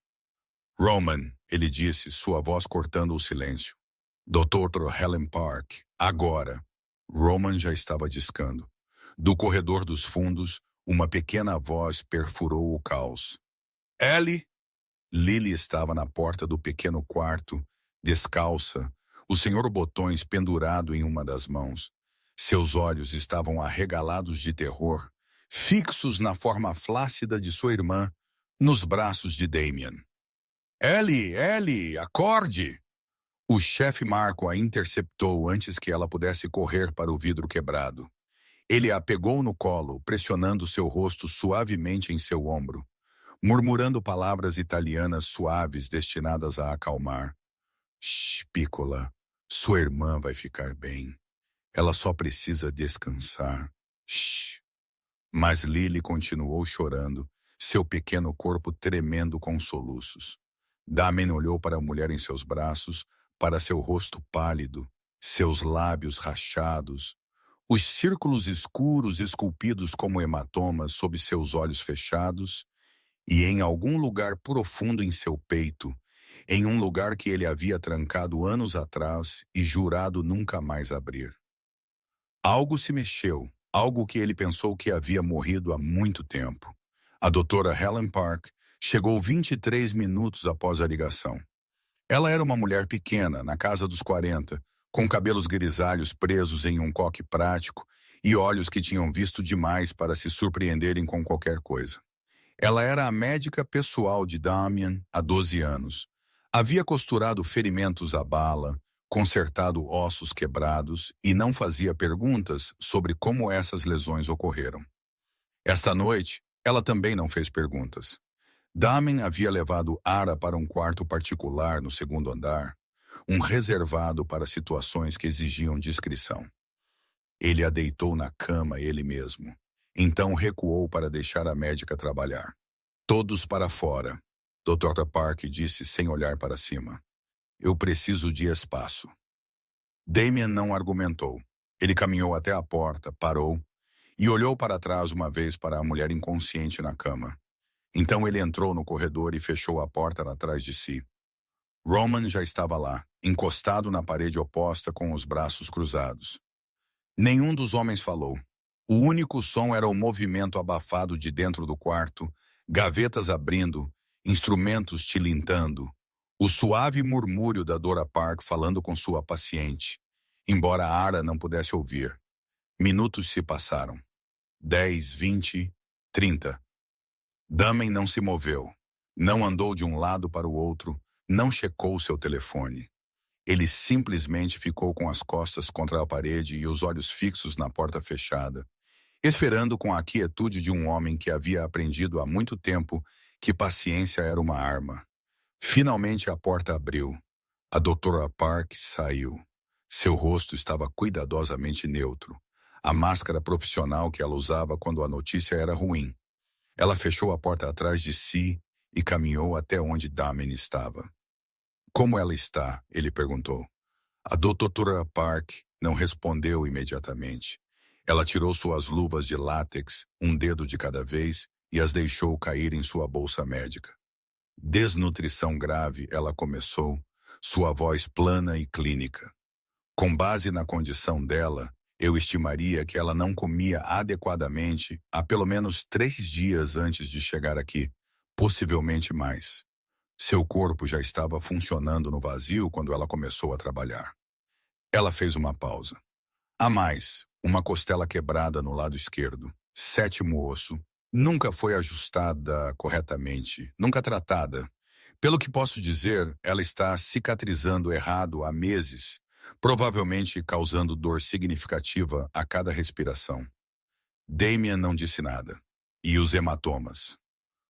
Roman, ele disse, sua voz cortando o silêncio. Dr. Helen Park, agora. Roman já estava discando. Do corredor dos fundos, uma pequena voz perfurou o caos. Ellie? Lily estava na porta do pequeno quarto, descalça, o senhor Botões pendurado em uma das mãos. Seus olhos estavam arregalados de terror, fixos na forma flácida de sua irmã, nos braços de Damian. Ellie, acorde! O chefe Marco a interceptou antes que ela pudesse correr para o vidro quebrado. Ele a pegou no colo, pressionando seu rosto suavemente em seu ombro, murmurando palavras italianas suaves destinadas a acalmar. Shh, Piccola, sua irmã vai ficar bem. Ela só precisa descansar. Shh. Mas Lily continuou chorando, seu pequeno corpo tremendo com soluços. Damian olhou para a mulher em seus braços, para seu rosto pálido, seus lábios rachados, os círculos escuros esculpidos como hematomas sob seus olhos fechados, e em algum lugar profundo em seu peito, em um lugar que ele havia trancado anos atrás e jurado nunca mais abrir. Algo se mexeu, algo que ele pensou que havia morrido há muito tempo. A doutora Helen Park chegou 23 minutos após a ligação. Ela era uma mulher pequena, na casa dos 40, com cabelos grisalhos presos em um coque prático e olhos que tinham visto demais para se surpreenderem com qualquer coisa. Ela era a médica pessoal de Damian há 12 anos. Havia costurado ferimentos à bala, consertado ossos quebrados e não fazia perguntas sobre como essas lesões ocorreram. Esta noite, ela também não fez perguntas. Damian havia levado Ara para um quarto particular no segundo andar, um reservado para situações que exigiam discrição. Ele a deitou na cama ele mesmo. Então recuou para deixar a médica trabalhar. Todos para fora, Dr. Park disse sem olhar para cima. Eu preciso de espaço. Damian não argumentou. Ele caminhou até a porta, parou e olhou para trás uma vez para a mulher inconsciente na cama. Então ele entrou no corredor e fechou a porta atrás de si. Roman já estava lá, encostado na parede oposta com os braços cruzados. Nenhum dos homens falou. O único som era o movimento abafado de dentro do quarto, gavetas abrindo, instrumentos tilintando, o suave murmúrio da Dora Park falando com sua paciente, embora Ara não pudesse ouvir. Minutos se passaram. 10, 20, 30. Damen não se moveu. Não andou de um lado para o outro, não checou seu telefone. Ele simplesmente ficou com as costas contra a parede e os olhos fixos na porta fechada, esperando com a quietude de um homem que havia aprendido há muito tempo que paciência era uma arma. Finalmente a porta abriu. A doutora Park saiu. Seu rosto estava cuidadosamente neutro. A máscara profissional que ela usava quando a notícia era ruim. Ela fechou a porta atrás de si e caminhou até onde Damen estava. Como ela está? Ele perguntou. A doutora Park não respondeu imediatamente. Ela tirou suas luvas de látex, um dedo de cada vez, e as deixou cair em sua bolsa médica. Desnutrição grave, ela começou, sua voz plana e clínica. Com base na condição dela, eu estimaria que ela não comia adequadamente há pelo menos 3 dias antes de chegar aqui, possivelmente mais. Seu corpo já estava funcionando no vazio quando ela começou a trabalhar. Ela fez uma pausa. Há mais, uma costela quebrada no lado esquerdo, 7º osso, nunca foi ajustada corretamente, nunca tratada. Pelo que posso dizer, ela está cicatrizando errado há meses, provavelmente causando dor significativa a cada respiração. Damien não disse nada. E os hematomas?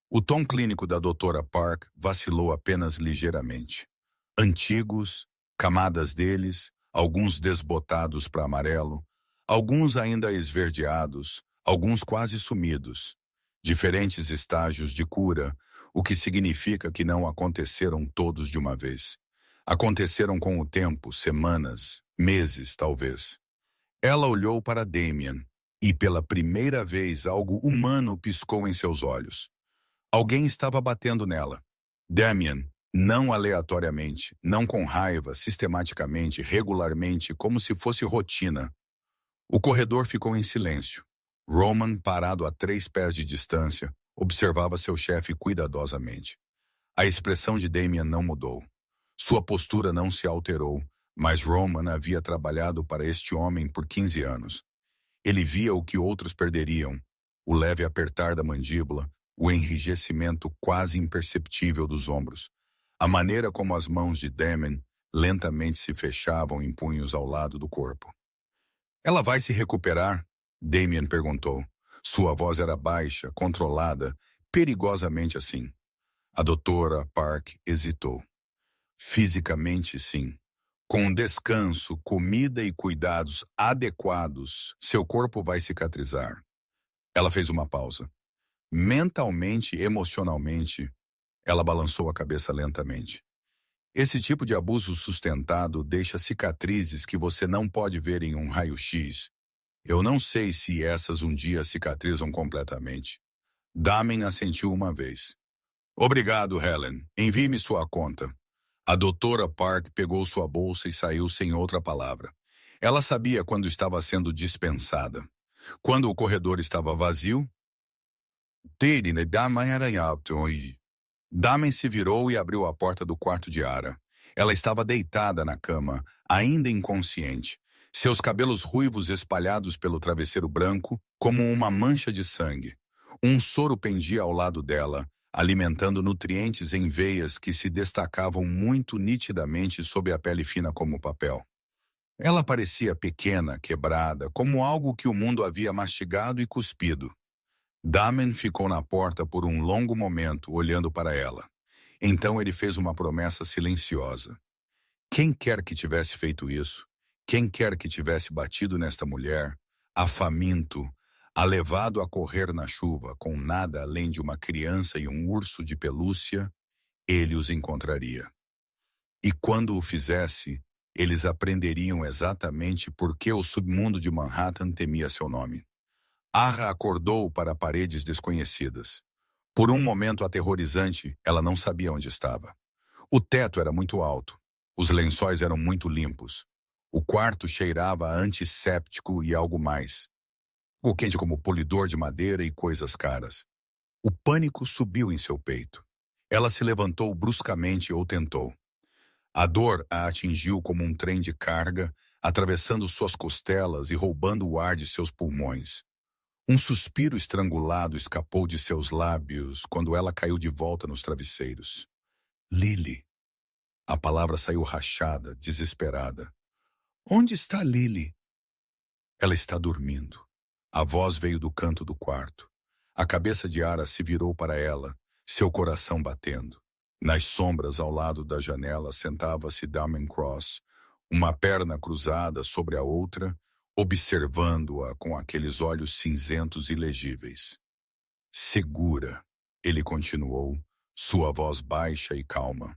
O tom clínico da doutora Park vacilou apenas ligeiramente. Antigos, camadas deles, alguns desbotados para amarelo, alguns ainda esverdeados, alguns quase sumidos. Diferentes estágios de cura, o que significa que não aconteceram todos de uma vez. Aconteceram com o tempo, semanas, meses, talvez. Ela olhou para Damien e, pela primeira vez, algo humano piscou em seus olhos. Alguém estava batendo nela. Damien, não aleatoriamente, não com raiva, sistematicamente, regularmente, como se fosse rotina. O corredor ficou em silêncio. Roman, parado a 3 pés de distância, observava seu chefe cuidadosamente. A expressão de Damien não mudou. Sua postura não se alterou, mas Roman havia trabalhado para este homem por 15 anos. Ele via o que outros perderiam, o leve apertar da mandíbula, o enrijecimento quase imperceptível dos ombros, a maneira como as mãos de Damien lentamente se fechavam em punhos ao lado do corpo. Ela vai se recuperar? Damien perguntou. Sua voz era baixa, controlada, perigosamente assim. A doutora Park hesitou. Fisicamente, sim. Com descanso, comida e cuidados adequados, seu corpo vai cicatrizar. Ela fez uma pausa. Mentalmente, emocionalmente, ela balançou a cabeça lentamente. Esse tipo de abuso sustentado deixa cicatrizes que você não pode ver em um raio-x. Eu não sei se essas um dia cicatrizam completamente. Damen assentiu uma vez. Obrigado, Helen. Envie-me sua conta. A doutora Park pegou sua bolsa e saiu sem outra palavra. Ela sabia quando estava sendo dispensada. Quando o corredor estava vazio, Damen se virou e abriu a porta do quarto de Ara. Ela estava deitada na cama, ainda inconsciente. Seus cabelos ruivos espalhados pelo travesseiro branco, como uma mancha de sangue. Um soro pendia ao lado dela, alimentando nutrientes em veias que se destacavam muito nitidamente sob a pele fina como papel. Ela parecia pequena, quebrada, como algo que o mundo havia mastigado e cuspido. Damen ficou na porta por um longo momento, olhando para ela. Então ele fez uma promessa silenciosa. Quem quer que tivesse feito isso, quem quer que tivesse batido nesta mulher, a faminto, a levado a correr na chuva com nada além de uma criança e um urso de pelúcia, ele os encontraria. E quando o fizesse, eles aprenderiam exatamente por que o submundo de Manhattan temia seu nome. Ara acordou para paredes desconhecidas. Por um momento aterrorizante, ela não sabia onde estava. O teto era muito alto. Os lençóis eram muito limpos. O quarto cheirava a antisséptico e algo mais. algo quente como polidor de madeira e coisas caras. O pânico subiu em seu peito. Ela se levantou bruscamente ou tentou. A dor a atingiu como um trem de carga, atravessando suas costelas e roubando o ar de seus pulmões. Um suspiro estrangulado escapou de seus lábios quando ela caiu de volta nos travesseiros. Lily. A palavra saiu rachada, desesperada. Onde está Lily? Ela está dormindo. A voz veio do canto do quarto. A cabeça de Ara se virou para ela, seu coração batendo. Nas sombras ao lado da janela sentava-se Damon Cross, uma perna cruzada sobre a outra, observando-a com aqueles olhos cinzentos ilegíveis. Segura, ele continuou, sua voz baixa e calma.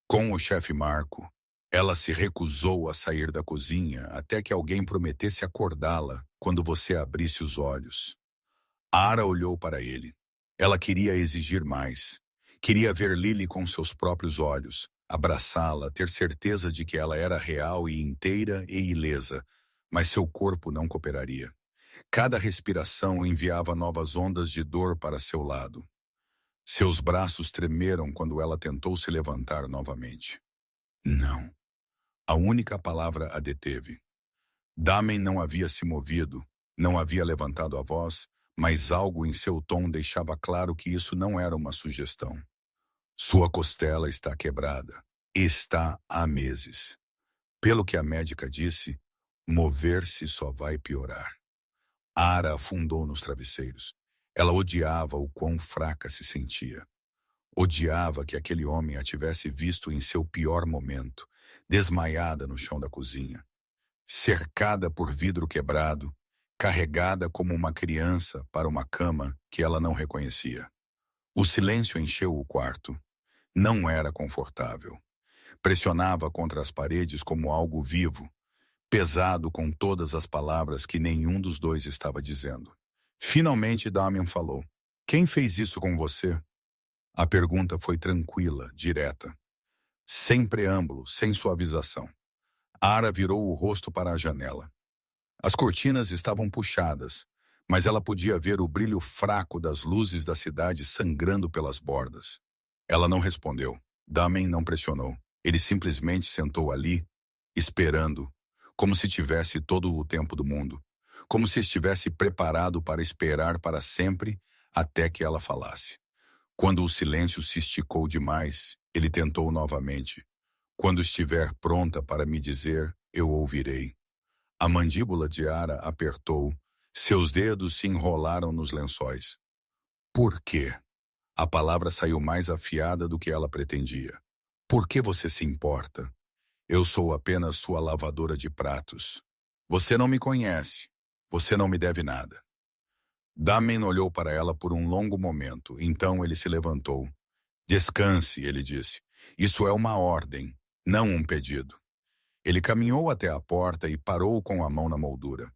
Com o chefe Marco, ela se recusou a sair da cozinha até que alguém prometesse acordá-la quando você abrisse os olhos. Ara olhou para ele. Ela queria exigir mais. Queria ver Lily com seus próprios olhos, abraçá-la, ter certeza de que ela era real e inteira e ilesa, mas seu corpo não cooperaria. Cada respiração enviava novas ondas de dor para seu lado. Seus braços tremeram quando ela tentou se levantar novamente. Não. A única palavra a deteve. Damen não havia se movido, não havia levantado a voz, mas algo em seu tom deixava claro que isso não era uma sugestão. Sua costela está quebrada. Está há meses. Pelo que a médica disse, mover-se só vai piorar. Ara afundou nos travesseiros. Ela odiava o quão fraca se sentia. Odiava que aquele homem a tivesse visto em seu pior momento, desmaiada no chão da cozinha. Cercada por vidro quebrado, carregada como uma criança para uma cama que ela não reconhecia. O silêncio encheu o quarto. Não era confortável. Pressionava contra as paredes como algo vivo, pesado com todas as palavras que nenhum dos dois estava dizendo. Finalmente Damien falou. Quem fez isso com você? A pergunta foi tranquila, direta. Sem preâmbulo, sem suavização. Ara virou o rosto para a janela. As cortinas estavam puxadas, mas ela podia ver o brilho fraco das luzes da cidade sangrando pelas bordas. Ela não respondeu. Damien não pressionou. Ele simplesmente sentou ali, esperando, como se tivesse todo o tempo do mundo, como se estivesse preparado para esperar para sempre até que ela falasse. Quando o silêncio se esticou demais, ele tentou novamente. Quando estiver pronta para me dizer, eu ouvirei. A mandíbula de Ara apertou, seus dedos se enrolaram nos lençóis. Por quê? A palavra saiu mais afiada do que ela pretendia. Por que você se importa? Eu sou apenas sua lavadora de pratos. Você não me conhece. Você não me deve nada. Damen olhou para ela por um longo momento, então ele se levantou. Descanse, ele disse. Isso é uma ordem, não um pedido. Ele caminhou até a porta e parou com a mão na moldura.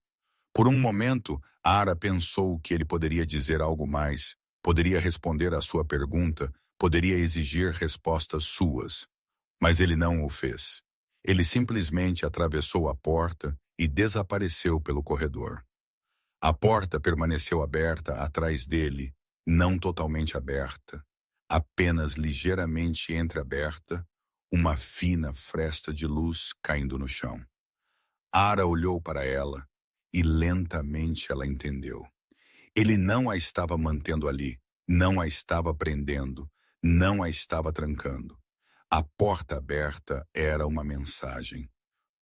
Por um momento, Ara pensou que ele poderia dizer algo mais, poderia responder à sua pergunta, poderia exigir respostas suas. Mas ele não o fez. Ele simplesmente atravessou a porta e desapareceu pelo corredor. A porta permaneceu aberta atrás dele, não totalmente aberta, apenas ligeiramente entreaberta, uma fina fresta de luz caindo no chão. Ara olhou para ela e lentamente ela entendeu. Ele não a estava mantendo ali, não a estava prendendo, não a estava trancando. A porta aberta era uma mensagem.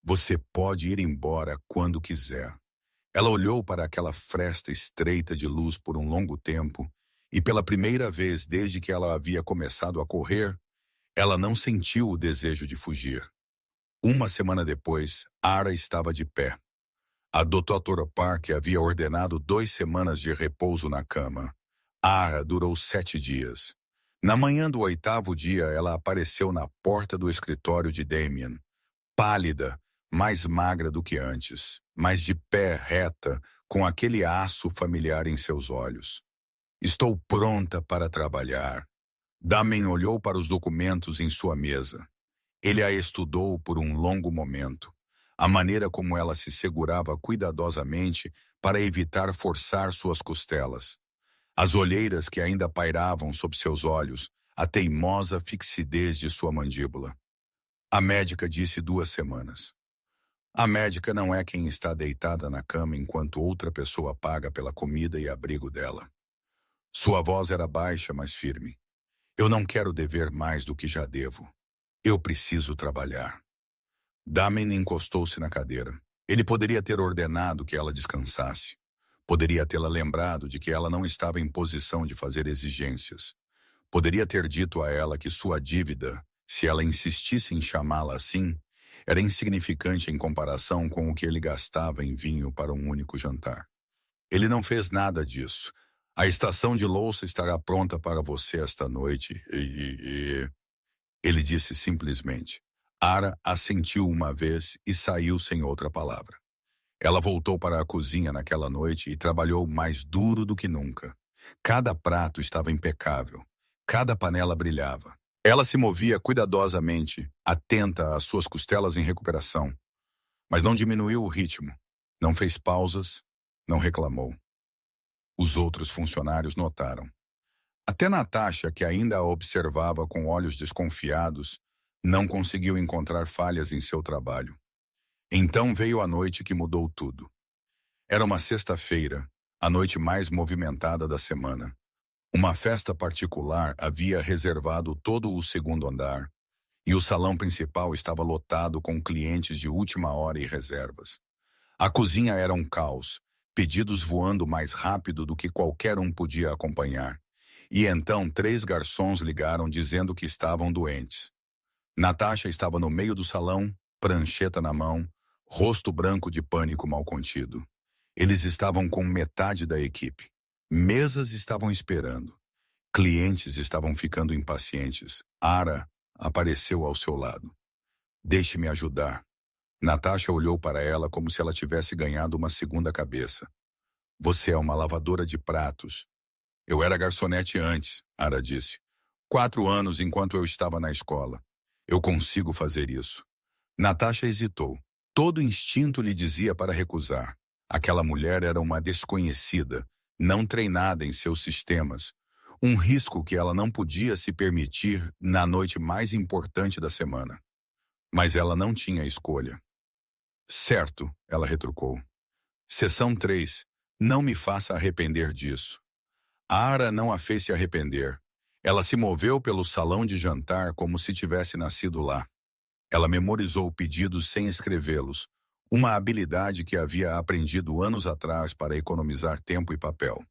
Você pode ir embora quando quiser. Ela olhou para aquela fresta estreita de luz por um longo tempo e pela primeira vez desde que ela havia começado a correr, ela não sentiu o desejo de fugir. Uma semana depois, Ara estava de pé. A doutora Park havia ordenado 2 semanas de repouso na cama. Ara durou 7 dias. Na manhã do 8º dia, ela apareceu na porta do escritório de Damien, pálida, mais magra do que antes, mas de pé reta, com aquele aço familiar em seus olhos. Estou pronta para trabalhar. Damien olhou para os documentos em sua mesa. Ele a estudou por um longo momento. A maneira como ela se segurava cuidadosamente para evitar forçar suas costelas. As olheiras que ainda pairavam sob seus olhos, a teimosa fixidez de sua mandíbula. A médica disse 2 semanas. A médica não é quem está deitada na cama enquanto outra pessoa paga pela comida e abrigo dela. Sua voz era baixa, mas firme. Eu não quero dever mais do que já devo. Eu preciso trabalhar. Damien encostou-se na cadeira. Ele poderia ter ordenado que ela descansasse. Poderia tê-la lembrado de que ela não estava em posição de fazer exigências. Poderia ter dito a ela que sua dívida, se ela insistisse em chamá-la assim, era insignificante em comparação com o que ele gastava em vinho para um único jantar. Ele não fez nada disso. A estação de louça estará pronta para você esta noite Ele disse simplesmente. Ara assentiu uma vez e saiu sem outra palavra. Ela voltou para a cozinha naquela noite e trabalhou mais duro do que nunca. Cada prato estava impecável. Cada panela brilhava. Ela se movia cuidadosamente, atenta às suas costelas em recuperação. Mas não diminuiu o ritmo. Não fez pausas. Não reclamou. Os outros funcionários notaram. Até Natasha, que ainda a observava com olhos desconfiados, não conseguiu encontrar falhas em seu trabalho. Então veio a noite que mudou tudo. Era uma sexta-feira, a noite mais movimentada da semana. Uma festa particular havia reservado todo o segundo andar, e o salão principal estava lotado com clientes de última hora e reservas. A cozinha era um caos, pedidos voando mais rápido do que qualquer um podia acompanhar. E então 3 garçons ligaram dizendo que estavam doentes. Natasha estava no meio do salão, prancheta na mão, rosto branco de pânico mal contido. Eles estavam com metade da equipe. Mesas estavam esperando. Clientes estavam ficando impacientes. Ara apareceu ao seu lado. Deixe-me ajudar. Natasha olhou para ela como se ela tivesse ganhado uma segunda cabeça. Você é uma lavadora de pratos. Eu era garçonete antes, Ara disse. 4 anos enquanto eu estava na escola. Eu consigo fazer isso. Natasha hesitou. Todo instinto lhe dizia para recusar. Aquela mulher era uma desconhecida, não treinada em seus sistemas. Um risco que ela não podia se permitir na noite mais importante da semana. Mas ela não tinha escolha. Certo, ela retrucou. Seção 3. Não me faça arrepender disso. Ara não a fez se arrepender. Ela se moveu pelo salão de jantar como se tivesse nascido lá. Ela memorizou pedidos sem escrevê-los, uma habilidade que havia aprendido anos atrás para economizar tempo e papel.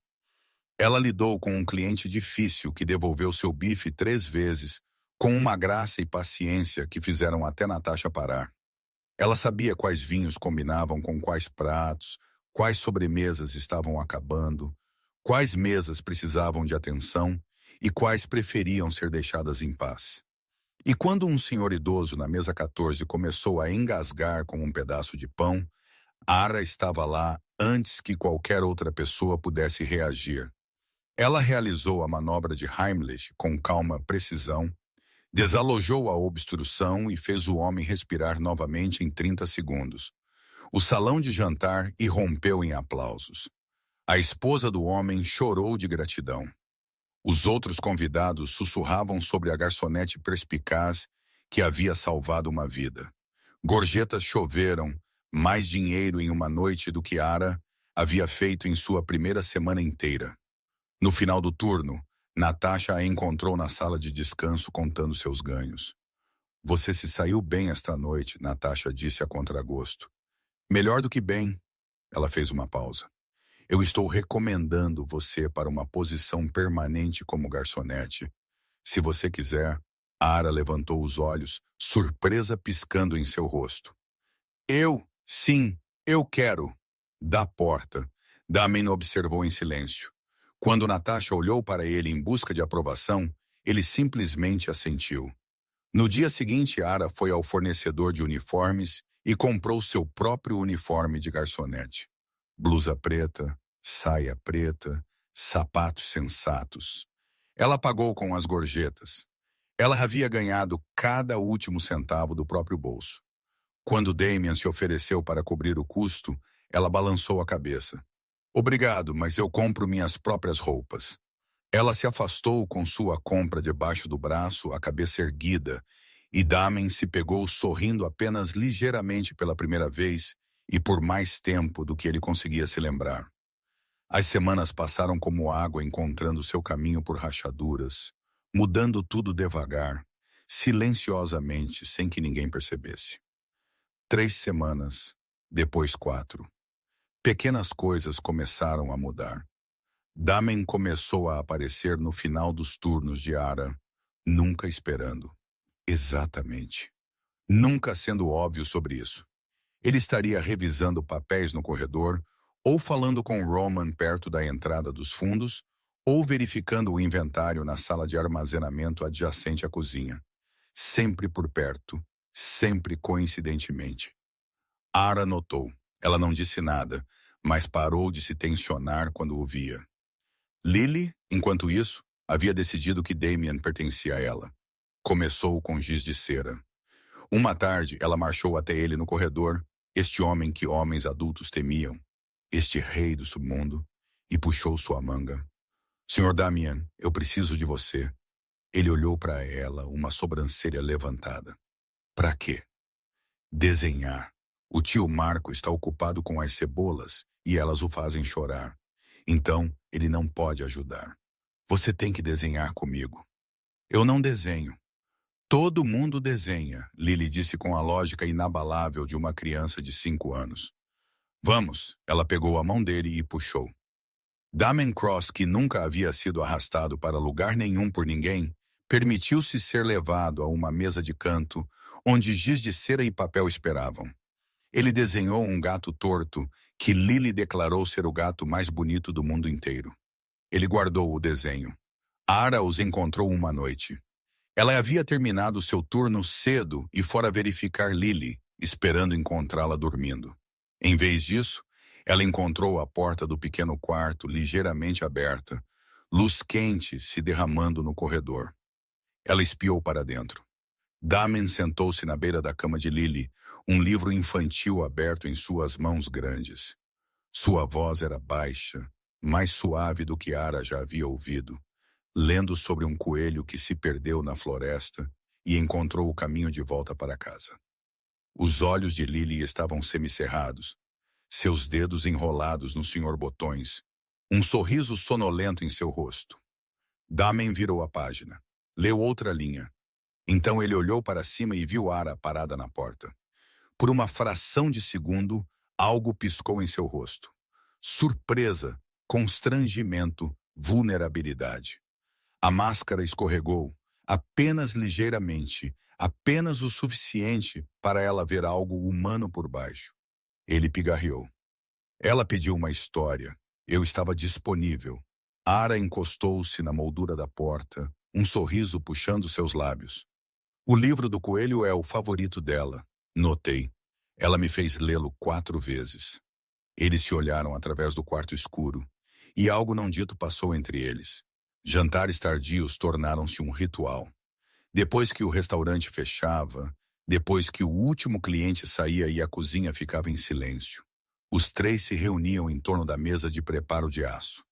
Ela lidou com um cliente difícil que devolveu seu bife 3 vezes, com uma graça e paciência que fizeram até Natasha parar. Ela sabia quais vinhos combinavam com quais pratos, quais sobremesas estavam acabando, quais mesas precisavam de atenção e quais preferiam ser deixadas em paz. E quando um senhor idoso na mesa 14 começou a engasgar com um pedaço de pão, Ara estava lá antes que qualquer outra pessoa pudesse reagir. Ela realizou a manobra de Heimlich com calma precisão, desalojou a obstrução e fez o homem respirar novamente em 30 segundos. O salão de jantar irrompeu em aplausos. A esposa do homem chorou de gratidão. Os outros convidados sussurravam sobre a garçonete perspicaz que havia salvado uma vida. Gorjetas choveram, mais dinheiro em uma noite do que Ara havia feito em sua primeira semana inteira. No final do turno, Natasha a encontrou na sala de descanso contando seus ganhos. Você se saiu bem esta noite, Natasha disse a contragosto. Melhor do que bem. Ela fez uma pausa. Eu estou recomendando você para uma posição permanente como garçonete. Se você quiser, Ara levantou os olhos, surpresa piscando em seu rosto. Sim, eu quero. Da porta, Damien observou em silêncio. Quando Natasha olhou para ele em busca de aprovação, ele simplesmente assentiu. No dia seguinte, Ara foi ao fornecedor de uniformes e comprou seu próprio uniforme de garçonete. Blusa preta, saia preta, sapatos sensatos. Ela pagou com as gorjetas. Ela havia ganhado cada último centavo do próprio bolso. Quando Damien se ofereceu para cobrir o custo, ela balançou a cabeça. Obrigado, mas eu compro minhas próprias roupas. Ela se afastou com sua compra debaixo do braço, a cabeça erguida, e Damen se pegou sorrindo apenas ligeiramente pela primeira vez e por mais tempo do que ele conseguia se lembrar. As semanas passaram como água encontrando seu caminho por rachaduras, mudando tudo devagar, silenciosamente, sem que ninguém percebesse. 3 semanas, depois 4. Pequenas coisas começaram a mudar. Damen começou a aparecer no final dos turnos de Ara, nunca esperando. Exatamente. Nunca sendo óbvio sobre isso. Ele estaria revisando papéis no corredor, ou falando com Roman perto da entrada dos fundos, ou verificando o inventário na sala de armazenamento adjacente à cozinha. Sempre por perto, sempre coincidentemente. Ara notou. Ela não disse nada, mas parou de se tensionar quando o via. Lily, enquanto isso, havia decidido que Damien pertencia a ela. Começou com giz de cera. Uma tarde, ela marchou até ele no corredor, este homem que homens adultos temiam, este rei do submundo, e puxou sua manga. Senhor Damien, eu preciso de você. Ele olhou para ela, uma sobrancelha levantada. Para quê? Desenhar. O tio Marco está ocupado com as cebolas e elas o fazem chorar. Então, ele não pode ajudar. Você tem que desenhar comigo. Eu não desenho. Todo mundo desenha, Lily disse com a lógica inabalável de uma criança de 5 anos. Vamos, ela pegou a mão dele e puxou. Damen Cross, que nunca havia sido arrastado para lugar nenhum por ninguém, permitiu-se ser levado a uma mesa de canto, onde giz de cera e papel esperavam. Ele desenhou um gato torto, que Lily declarou ser o gato mais bonito do mundo inteiro. Ele guardou o desenho. Ara os encontrou uma noite. Ela havia terminado seu turno cedo e fora verificar Lily, esperando encontrá-la dormindo. Em vez disso, ela encontrou a porta do pequeno quarto ligeiramente aberta, luz quente se derramando no corredor. Ela espiou para dentro. Damen sentou-se na beira da cama de Lily, um livro infantil aberto em suas mãos grandes. Sua voz era baixa, mais suave do que Ara já havia ouvido, lendo sobre um coelho que se perdeu na floresta e encontrou o caminho de volta para casa. Os olhos de Lily estavam semicerrados, seus dedos enrolados no senhor botões, um sorriso sonolento em seu rosto. Damen virou a página. Leu outra linha. Então ele olhou para cima e viu Ara parada na porta. Por uma fração de segundo, algo piscou em seu rosto. Surpresa, constrangimento, vulnerabilidade. A máscara escorregou, apenas ligeiramente, apenas o suficiente para ela ver algo humano por baixo. Ele pigarreou. Ela pediu uma história. Eu estava disponível. Ara encostou-se na moldura da porta, um sorriso puxando seus lábios. O livro do coelho é o favorito dela, notei. Ela me fez lê-lo 4 vezes. Eles se olharam através do quarto escuro, e algo não dito passou entre eles. Jantares tardios tornaram-se um ritual. Depois que o restaurante fechava, depois que o último cliente saía e a cozinha ficava em silêncio, os 3 se reuniam em torno da mesa de preparo de aço.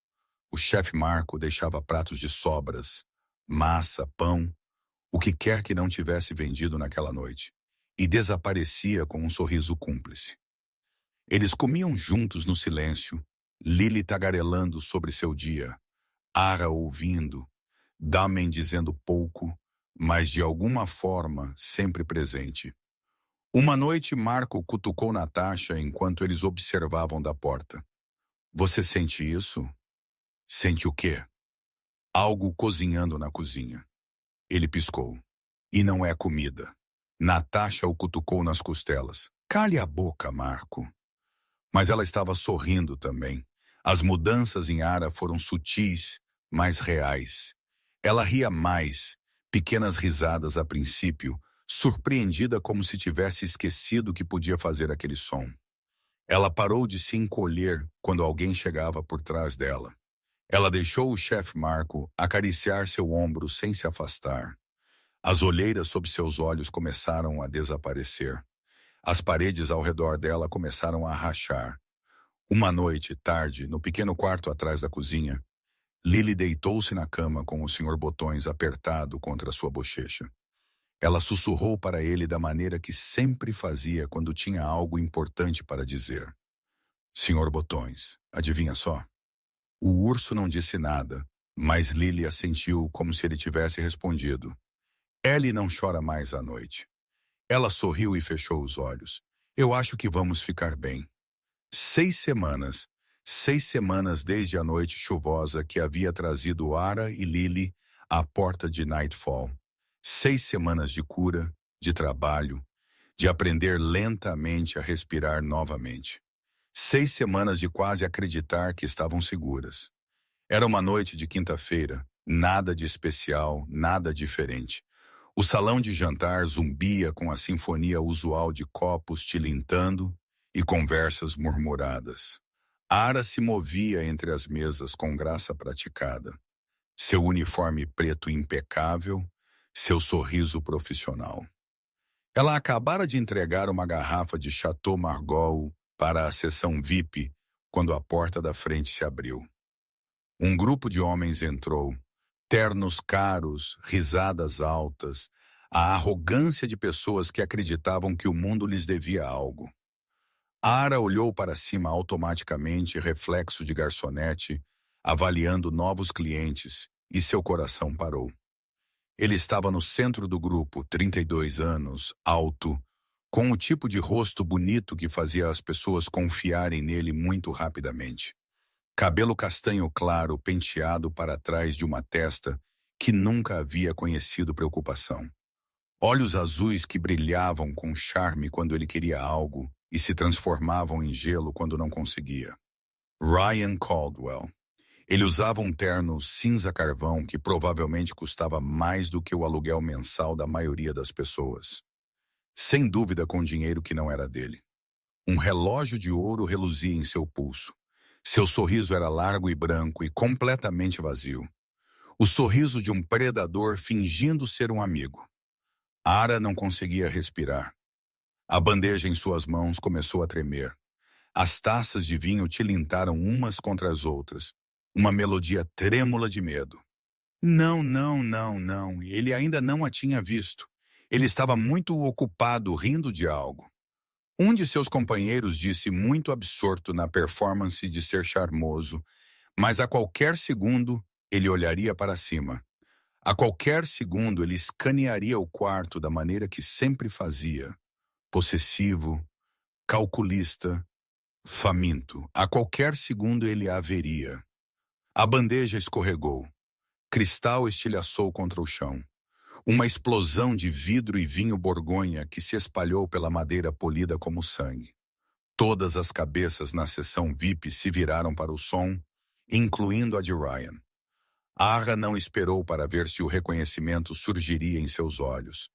O chefe Marco deixava pratos de sobras, massa, pão, o que quer que não tivesse vendido naquela noite, e desaparecia com um sorriso cúmplice. Eles comiam juntos no silêncio, Lily tagarelando sobre seu dia, Ara ouvindo, Damen dizendo pouco, mas de alguma forma sempre presente. Uma noite Marco cutucou Natasha enquanto eles observavam da porta. Você sente isso? Sente o quê? Algo cozinhando na cozinha. Ele piscou. E não é comida. Natasha o cutucou nas costelas. Cale a boca, Marco. Mas ela estava sorrindo também. As mudanças em Ara foram sutis, mas reais. Ela ria mais, pequenas risadas a princípio, surpreendida como se tivesse esquecido que podia fazer aquele som. Ela parou de se encolher quando alguém chegava por trás dela. Ela deixou o chefe Marco acariciar seu ombro sem se afastar. As olheiras sob seus olhos começaram a desaparecer. As paredes ao redor dela começaram a rachar. Uma noite, tarde, no pequeno quarto atrás da cozinha, Lily deitou-se na cama com o Sr. Botões apertado contra sua bochecha. Ela sussurrou para ele da maneira que sempre fazia quando tinha algo importante para dizer. Sr. Botões, adivinha só? O urso não disse nada, mas Lily assentiu como se ele tivesse respondido. Ellie não chora mais à noite. Ela sorriu e fechou os olhos. Eu acho que vamos ficar bem. 6 semanas. 6 semanas desde a noite chuvosa que havia trazido Ara e Lily à porta de Nightfall. 6 semanas de cura, de trabalho, de aprender lentamente a respirar novamente. 6 semanas de quase acreditar que estavam seguras. Era uma noite de quinta-feira, nada de especial, nada diferente. O salão de jantar zumbia com a sinfonia usual de copos tilintando e conversas murmuradas. Ara se movia entre as mesas com graça praticada. Seu uniforme preto impecável, seu sorriso profissional. Ela acabara de entregar uma garrafa de Chateau Margaux para a sessão VIP quando a porta da frente se abriu. Um grupo de homens entrou, ternos caros, risadas altas, a arrogância de pessoas que acreditavam que o mundo lhes devia algo. Ara olhou para cima automaticamente, reflexo de garçonete, avaliando novos clientes, e seu coração parou. Ele estava no centro do grupo, 32 anos, alto, com o tipo de rosto bonito que fazia as pessoas confiarem nele muito rapidamente. Cabelo castanho claro penteado para trás de uma testa que nunca havia conhecido preocupação. Olhos azuis que brilhavam com charme quando ele queria algo e se transformavam em gelo quando não conseguia. Ryan Caldwell. Ele usava um terno cinza carvão que provavelmente custava mais do que o aluguel mensal da maioria das pessoas. Sem dúvida com dinheiro que não era dele. Um relógio de ouro reluzia em seu pulso. Seu sorriso era largo e branco e completamente vazio. O sorriso de um predador fingindo ser um amigo. Ara não conseguia respirar. A bandeja em suas mãos começou a tremer. As taças de vinho tilintaram umas contra as outras. Uma melodia trêmula de medo. Não, não, não, não. Ele ainda não a tinha visto. Ele estava muito ocupado rindo de algo. Um de seus companheiros disse muito absorto na performance de ser charmoso, mas a qualquer segundo ele olharia para cima. A qualquer segundo ele escanearia o quarto da maneira que sempre fazia. Possessivo, calculista, faminto. A qualquer segundo ele a veria. A bandeja escorregou. Cristal estilhaçou contra o chão. Uma explosão de vidro e vinho borgonha que se espalhou pela madeira polida como sangue. Todas as cabeças na sessão VIP se viraram para o som, incluindo a de Ryan. Ara não esperou para ver se o reconhecimento surgiria em seus olhos.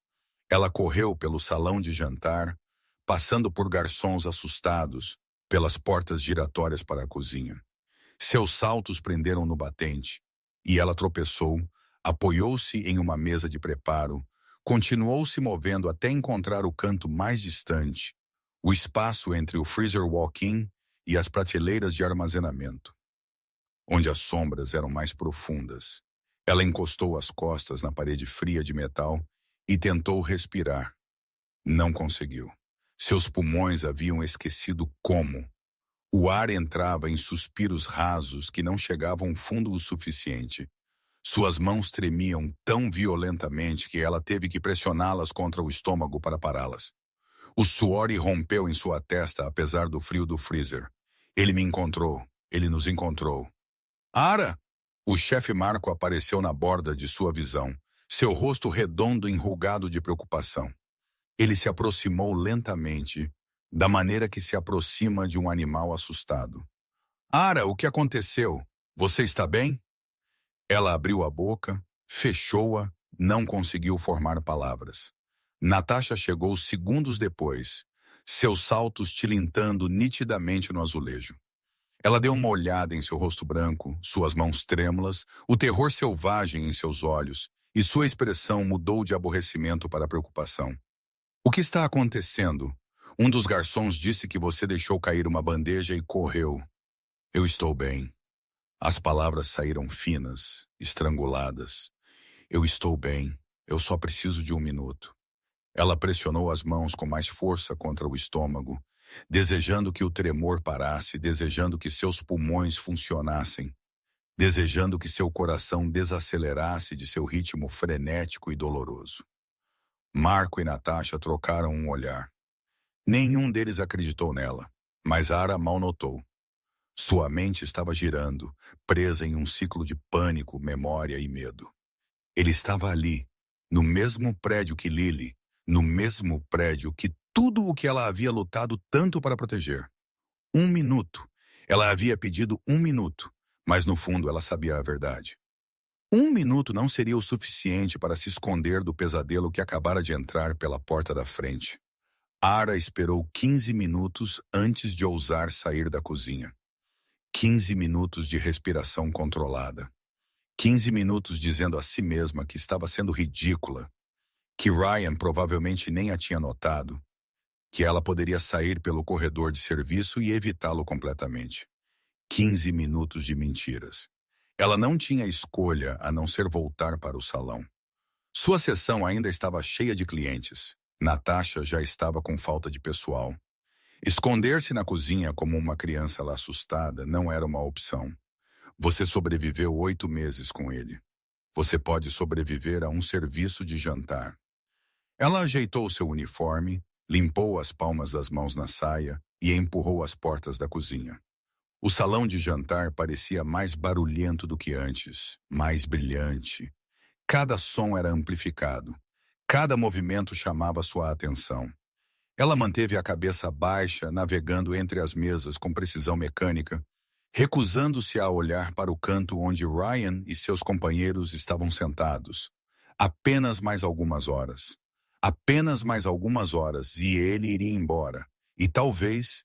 Ela correu pelo salão de jantar, passando por garçons assustados, pelas portas giratórias para a cozinha. Seus saltos prenderam no batente, e ela tropeçou, apoiou-se em uma mesa de preparo, continuou se movendo até encontrar o canto mais distante, o espaço entre o freezer walk-in e as prateleiras de armazenamento, onde as sombras eram mais profundas. Ela encostou as costas na parede fria de metal e tentou respirar. Não conseguiu. Seus pulmões haviam esquecido como. O ar entrava em suspiros rasos que não chegavam fundo o suficiente. Suas mãos tremiam tão violentamente que ela teve que pressioná-las contra o estômago para pará-las. O suor irrompeu em sua testa apesar do frio do freezer. Ele me encontrou. Ele nos encontrou. Ara! O chefe Marco apareceu na borda de sua visão, seu rosto redondo enrugado de preocupação. Ele se aproximou lentamente, da maneira que se aproxima de um animal assustado. Ara, o que aconteceu? Você está bem? Ela abriu a boca, fechou-a, não conseguiu formar palavras. Natasha chegou segundos depois, seus saltos tilintando nitidamente no azulejo. Ela deu uma olhada em seu rosto branco, suas mãos trêmulas, o terror selvagem em seus olhos, e sua expressão mudou de aborrecimento para preocupação. O que está acontecendo? Um dos garçons disse que você deixou cair uma bandeja e correu. Eu estou bem. As palavras saíram finas, estranguladas. Eu estou bem. Eu só preciso de 1 minuto. Ela pressionou as mãos com mais força contra o estômago, desejando que o tremor parasse, desejando que seus pulmões funcionassem, desejando que seu coração desacelerasse de seu ritmo frenético e doloroso. Marco e Natasha trocaram um olhar. Nenhum deles acreditou nela, mas Ara mal notou. Sua mente estava girando, presa em um ciclo de pânico, memória e medo. Ele estava ali, no mesmo prédio que Lily, no mesmo prédio que tudo o que ela havia lutado tanto para proteger. 1 minuto. Ela havia pedido 1 minuto, mas no fundo ela sabia a verdade. 1 minuto não seria o suficiente para se esconder do pesadelo que acabara de entrar pela porta da frente. Ara esperou 15 minutos antes de ousar sair da cozinha. 15 minutos de respiração controlada. 15 minutos dizendo a si mesma que estava sendo ridícula, que Ryan provavelmente nem a tinha notado, que ela poderia sair pelo corredor de serviço e evitá-lo completamente. 15 minutos de mentiras. Ela não tinha escolha a não ser voltar para o salão. Sua sessão ainda estava cheia de clientes. Natasha já estava com falta de pessoal. Esconder-se na cozinha como uma criança lá assustada não era uma opção. Você sobreviveu 8 meses com ele. Você pode sobreviver a um serviço de jantar. Ela ajeitou seu uniforme, limpou as palmas das mãos na saia e empurrou as portas da cozinha. O salão de jantar parecia mais barulhento do que antes, mais brilhante. Cada som era amplificado. Cada movimento chamava sua atenção. Ela manteve a cabeça baixa, navegando entre as mesas com precisão mecânica, recusando-se a olhar para o canto onde Ryan e seus companheiros estavam sentados. Apenas mais algumas horas. Apenas mais algumas horas e ele iria embora. E talvez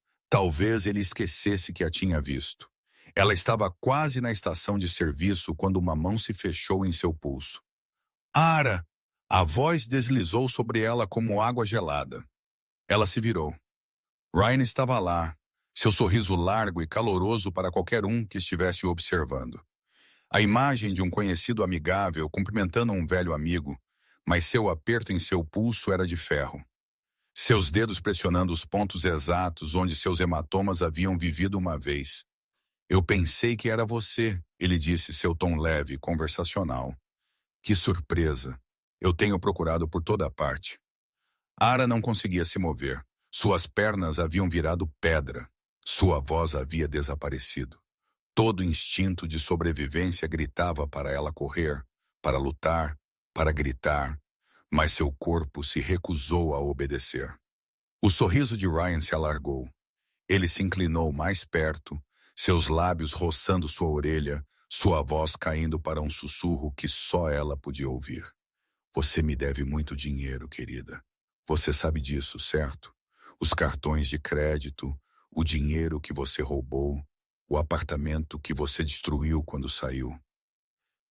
ele esquecesse que a tinha visto. Ela estava quase na estação de serviço quando uma mão se fechou em seu pulso. Ara! A voz deslizou sobre ela como água gelada. Ela se virou. Ryan estava lá, seu sorriso largo e caloroso para qualquer um que estivesse o observando. A imagem de um conhecido amigável cumprimentando um velho amigo, mas seu aperto em seu pulso era de ferro. Seus dedos pressionando os pontos exatos onde seus hematomas haviam vivido uma vez. Eu pensei que era você, ele disse, seu tom leve e conversacional. Que surpresa! Eu tenho procurado por toda parte. Ara não conseguia se mover. Suas pernas haviam virado pedra. Sua voz havia desaparecido. Todo instinto de sobrevivência gritava para ela correr, para lutar, para gritar, mas seu corpo se recusou a obedecer. O sorriso de Ryan se alargou. Ele se inclinou mais perto, seus lábios roçando sua orelha, sua voz caindo para um sussurro que só ela podia ouvir. Você me deve muito dinheiro, querida. Você sabe disso, certo? Os cartões de crédito, o dinheiro que você roubou, o apartamento que você destruiu quando saiu.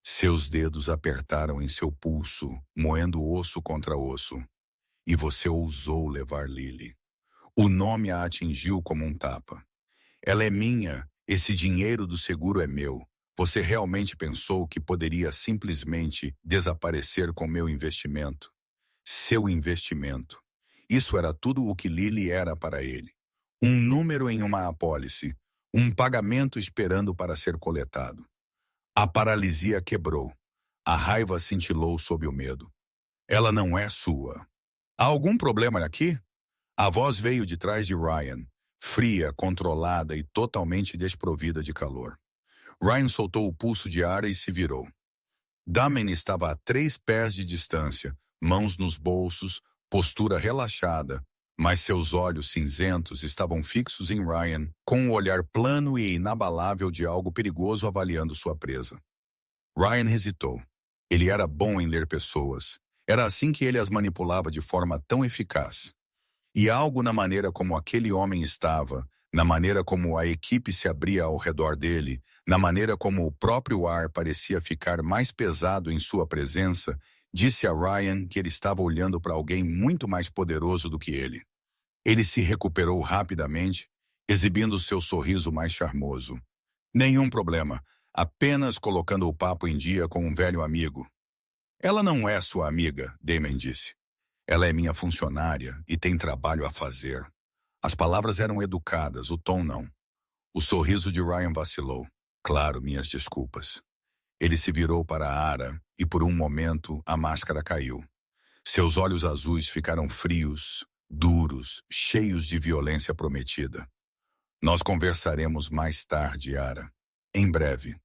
Seus dedos apertaram em seu pulso, moendo osso contra osso. E você ousou levar Lily. O nome a atingiu como um tapa. Ela é minha, esse dinheiro do seguro é meu. Você realmente pensou que poderia simplesmente desaparecer com meu investimento? Seu investimento. Isso era tudo o que Lily era para ele. Um número em uma apólice, um pagamento esperando para ser coletado. A paralisia quebrou. A raiva cintilou sob o medo. Ela não é sua. Há algum problema aqui? A voz veio de trás de Ryan, fria, controlada e totalmente desprovida de calor. Ryan soltou o pulso de Ara e se virou. Damen estava a 3 pés de distância, mãos nos bolsos, postura relaxada, mas seus olhos cinzentos estavam fixos em Ryan, com um olhar plano e inabalável de algo perigoso avaliando sua presa. Ryan hesitou. Ele era bom em ler pessoas. Era assim que ele as manipulava de forma tão eficaz. E algo na maneira como aquele homem estava, na maneira como a equipe se abria ao redor dele, na maneira como o próprio ar parecia ficar mais pesado em sua presença, disse a Ryan que ele estava olhando para alguém muito mais poderoso do que ele. Ele se recuperou rapidamente, exibindo seu sorriso mais charmoso. Nenhum problema, apenas colocando o papo em dia com um velho amigo. Ela não é sua amiga, Damon disse. Ela é minha funcionária e tem trabalho a fazer. As palavras eram educadas, o tom não. O sorriso de Ryan vacilou. Claro, minhas desculpas. Ele se virou para Ara e por um momento a máscara caiu. Seus olhos azuis ficaram frios, duros, cheios de violência prometida. Nós conversaremos mais tarde, Ara. Em breve.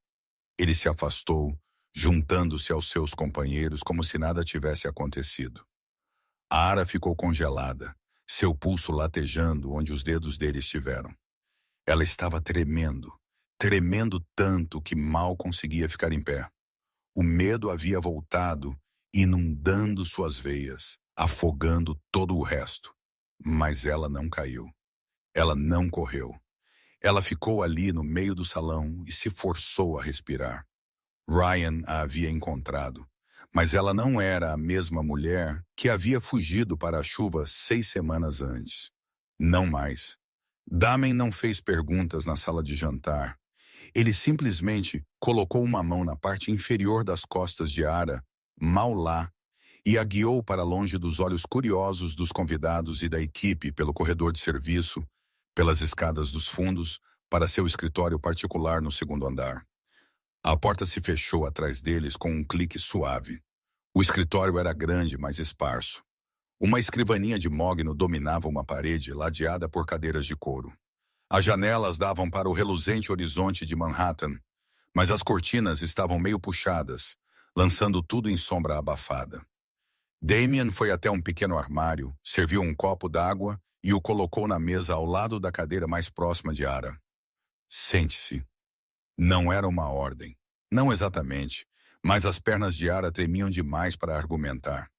Ele se afastou, juntando-se aos seus companheiros como se nada tivesse acontecido. Ara ficou congelada, seu pulso latejando onde os dedos dele estiveram. Ela estava tremendo, tremendo tanto que mal conseguia ficar em pé. O medo havia voltado, inundando suas veias, afogando todo o resto. Mas ela não caiu. Ela não correu. Ela ficou ali no meio do salão e se forçou a respirar. Ryan a havia encontrado, mas ela não era a mesma mulher que havia fugido para a chuva 6 semanas antes. Não mais. Damon não fez perguntas na sala de jantar. Ele simplesmente colocou uma mão na parte inferior das costas de Ara, mal lá, e a guiou para longe dos olhos curiosos dos convidados e da equipe pelo corredor de serviço, pelas escadas dos fundos, para seu escritório particular no segundo andar. A porta se fechou atrás deles com um clique suave. O escritório era grande, mas esparso. Uma escrivaninha de mogno dominava uma parede ladeada por cadeiras de couro. As janelas davam para o reluzente horizonte de Manhattan, mas as cortinas estavam meio puxadas, lançando tudo em sombra abafada. Damien foi até um pequeno armário, serviu um copo d'água e o colocou na mesa ao lado da cadeira mais próxima de Ara. Sente-se. Não era uma ordem. Não exatamente, mas as pernas de Ara tremiam demais para argumentar.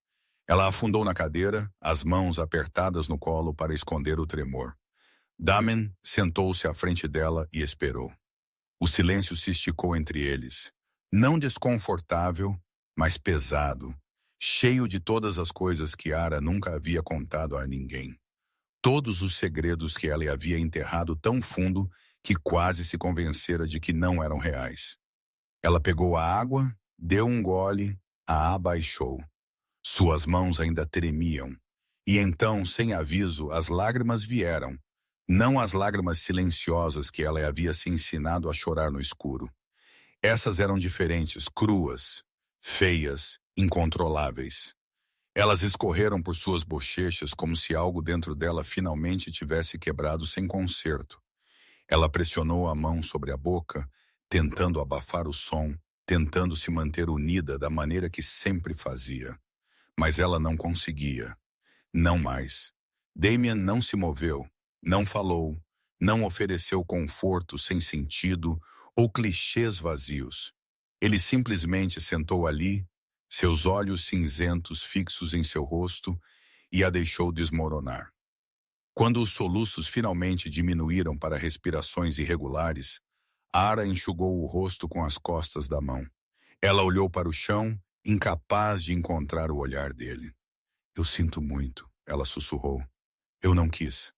Ela afundou na cadeira, as mãos apertadas no colo para esconder o tremor. Damon sentou-se à frente dela e esperou. O silêncio se esticou entre eles. Não desconfortável, mas pesado, cheio de todas as coisas que Ara nunca havia contado a ninguém. Todos os segredos que ela havia enterrado tão fundo que quase se convencera de que não eram reais. Ela pegou a água, deu um gole, a abaixou. Suas mãos ainda tremiam. E então, sem aviso, as lágrimas vieram. Não as lágrimas silenciosas que ela havia se ensinado a chorar no escuro. Essas eram diferentes, cruas, feias, incontroláveis. Elas escorreram por suas bochechas como se algo dentro dela finalmente tivesse quebrado sem conserto. Ela pressionou a mão sobre a boca, tentando abafar o som, tentando se manter unida da maneira que sempre fazia. Mas ela não conseguia. Não mais. Damien não se moveu, não falou, não ofereceu conforto sem sentido ou clichês vazios. Ele simplesmente sentou ali, seus olhos cinzentos fixos em seu rosto, e a deixou desmoronar. Quando os soluços finalmente diminuíram para respirações irregulares, Ara enxugou o rosto com as costas da mão. Ela olhou para o chão, incapaz de encontrar o olhar dele. Eu sinto muito, ela sussurrou. Eu não quis.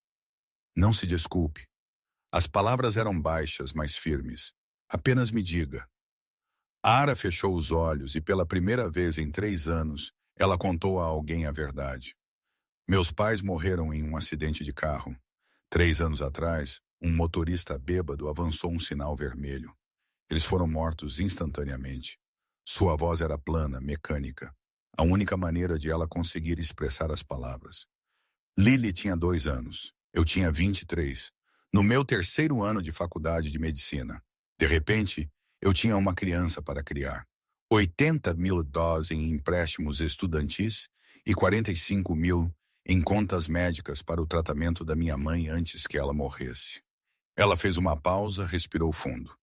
Não se desculpe. As palavras eram baixas, mas firmes. Apenas me diga. Ara fechou os olhos e pela primeira vez em 3 anos, ela contou a alguém a verdade. Meus pais morreram em um acidente de carro. 3 anos atrás, um motorista bêbado avançou um sinal vermelho. Eles foram mortos instantaneamente. Sua voz era plana, mecânica. A única maneira de ela conseguir expressar as palavras. Lily tinha 2 anos. Eu tinha 23. No meu 3º ano de faculdade de medicina. De repente, eu tinha uma criança para criar. 80 mil dólares em empréstimos estudantis e 45 mil em contas médicas para o tratamento da minha mãe antes que ela morresse. Ela fez uma pausa, respirou fundo.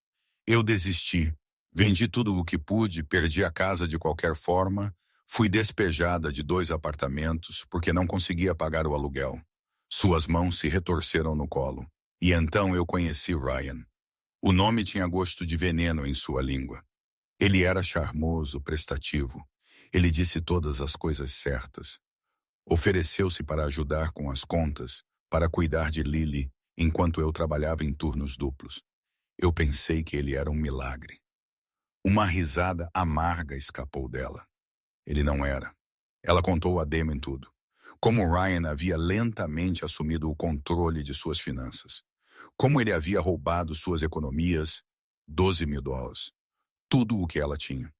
Eu desisti. Vendi tudo o que pude, perdi a casa de qualquer forma, fui despejada de 2 apartamentos porque não conseguia pagar o aluguel. Suas mãos se retorceram no colo. E então eu conheci Ryan. O nome tinha gosto de veneno em sua língua. Ele era charmoso, prestativo. Ele disse todas as coisas certas. Ofereceu-se para ajudar com as contas, para cuidar de Lily enquanto eu trabalhava em turnos duplos. Eu pensei que ele era um milagre. Uma risada amarga escapou dela. Ele não era. Ela contou a Damon tudo. Como Ryan havia lentamente assumido o controle de suas finanças. Como ele havia roubado suas economias, $12.000. Tudo o que ela tinha.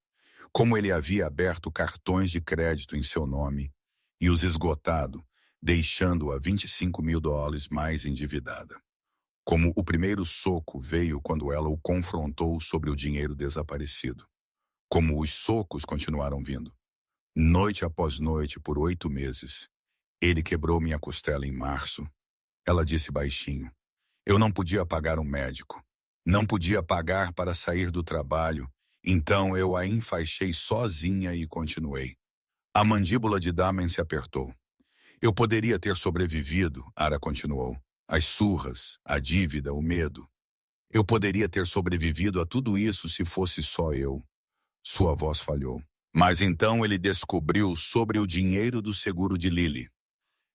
Como ele havia aberto cartões de crédito em seu nome e os esgotado, deixando-a $25.000 mais endividada. Como o primeiro soco veio quando ela o confrontou sobre o dinheiro desaparecido. Como os socos continuaram vindo. Noite após noite por 8 meses. Ele quebrou minha costela em março. Ela disse baixinho. Eu não podia pagar um médico. Não podia pagar para sair do trabalho. Então eu a enfaixei sozinha e continuei. A mandíbula de Damon se apertou. Eu poderia ter sobrevivido, Ara continuou. As surras, a dívida, o medo. Eu poderia ter sobrevivido a tudo isso se fosse só eu. Sua voz falhou. Mas então ele descobriu sobre o dinheiro do seguro de Lily.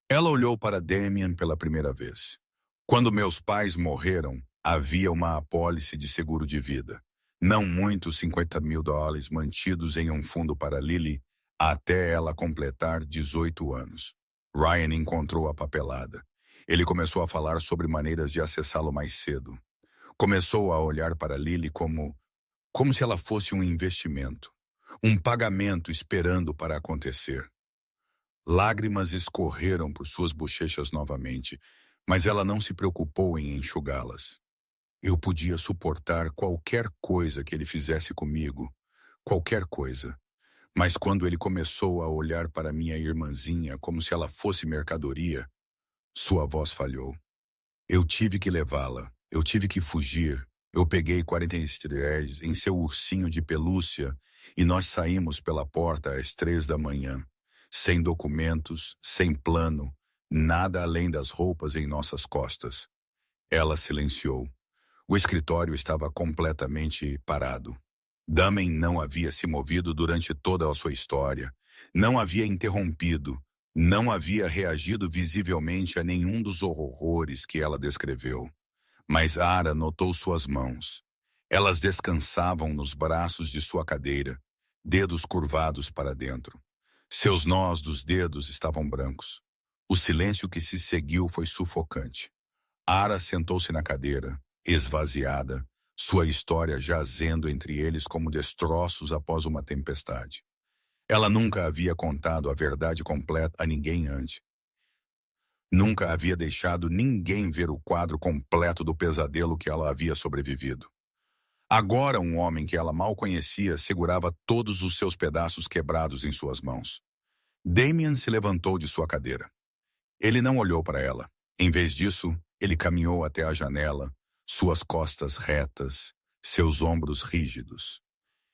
Ela olhou para Damien pela primeira vez. Quando meus pais morreram, havia uma apólice de seguro de vida. Não muitos $50.000 mantidos em um fundo para Lily até ela completar 18 anos. Ryan encontrou a papelada. Ele começou a falar sobre maneiras de acessá-lo mais cedo. Começou a olhar para Lily como se ela fosse um investimento. Um pagamento esperando para acontecer. Lágrimas escorreram por suas bochechas novamente, mas ela não se preocupou em enxugá-las. Eu podia suportar qualquer coisa que ele fizesse comigo, qualquer coisa. Mas quando ele começou a olhar para minha irmãzinha como se ela fosse mercadoria, sua voz falhou. Eu tive que levá-la, eu tive que fugir. Eu peguei 43 em seu ursinho de pelúcia e nós saímos pela porta às 3 da manhã. Sem documentos, sem plano, nada além das roupas em nossas costas. Ela silenciou. O escritório estava completamente parado. Damon não havia se movido durante toda a sua história. Não havia interrompido. Não havia reagido visivelmente a nenhum dos horrores que ela descreveu. Mas Ara notou suas mãos. Elas descansavam nos braços de sua cadeira, dedos curvados para dentro. Seus nós dos dedos estavam brancos. O silêncio que se seguiu foi sufocante. Ara sentou-se na cadeira, esvaziada, sua história jazendo entre eles como destroços após uma tempestade. Ela nunca havia contado a verdade completa a ninguém antes. Nunca havia deixado ninguém ver o quadro completo do pesadelo que ela havia sobrevivido. Agora um homem que ela mal conhecia segurava todos os seus pedaços quebrados em suas mãos. Damien se levantou de sua cadeira. Ele não olhou para ela. Em vez disso, ele caminhou até a janela, suas costas retas, seus ombros rígidos.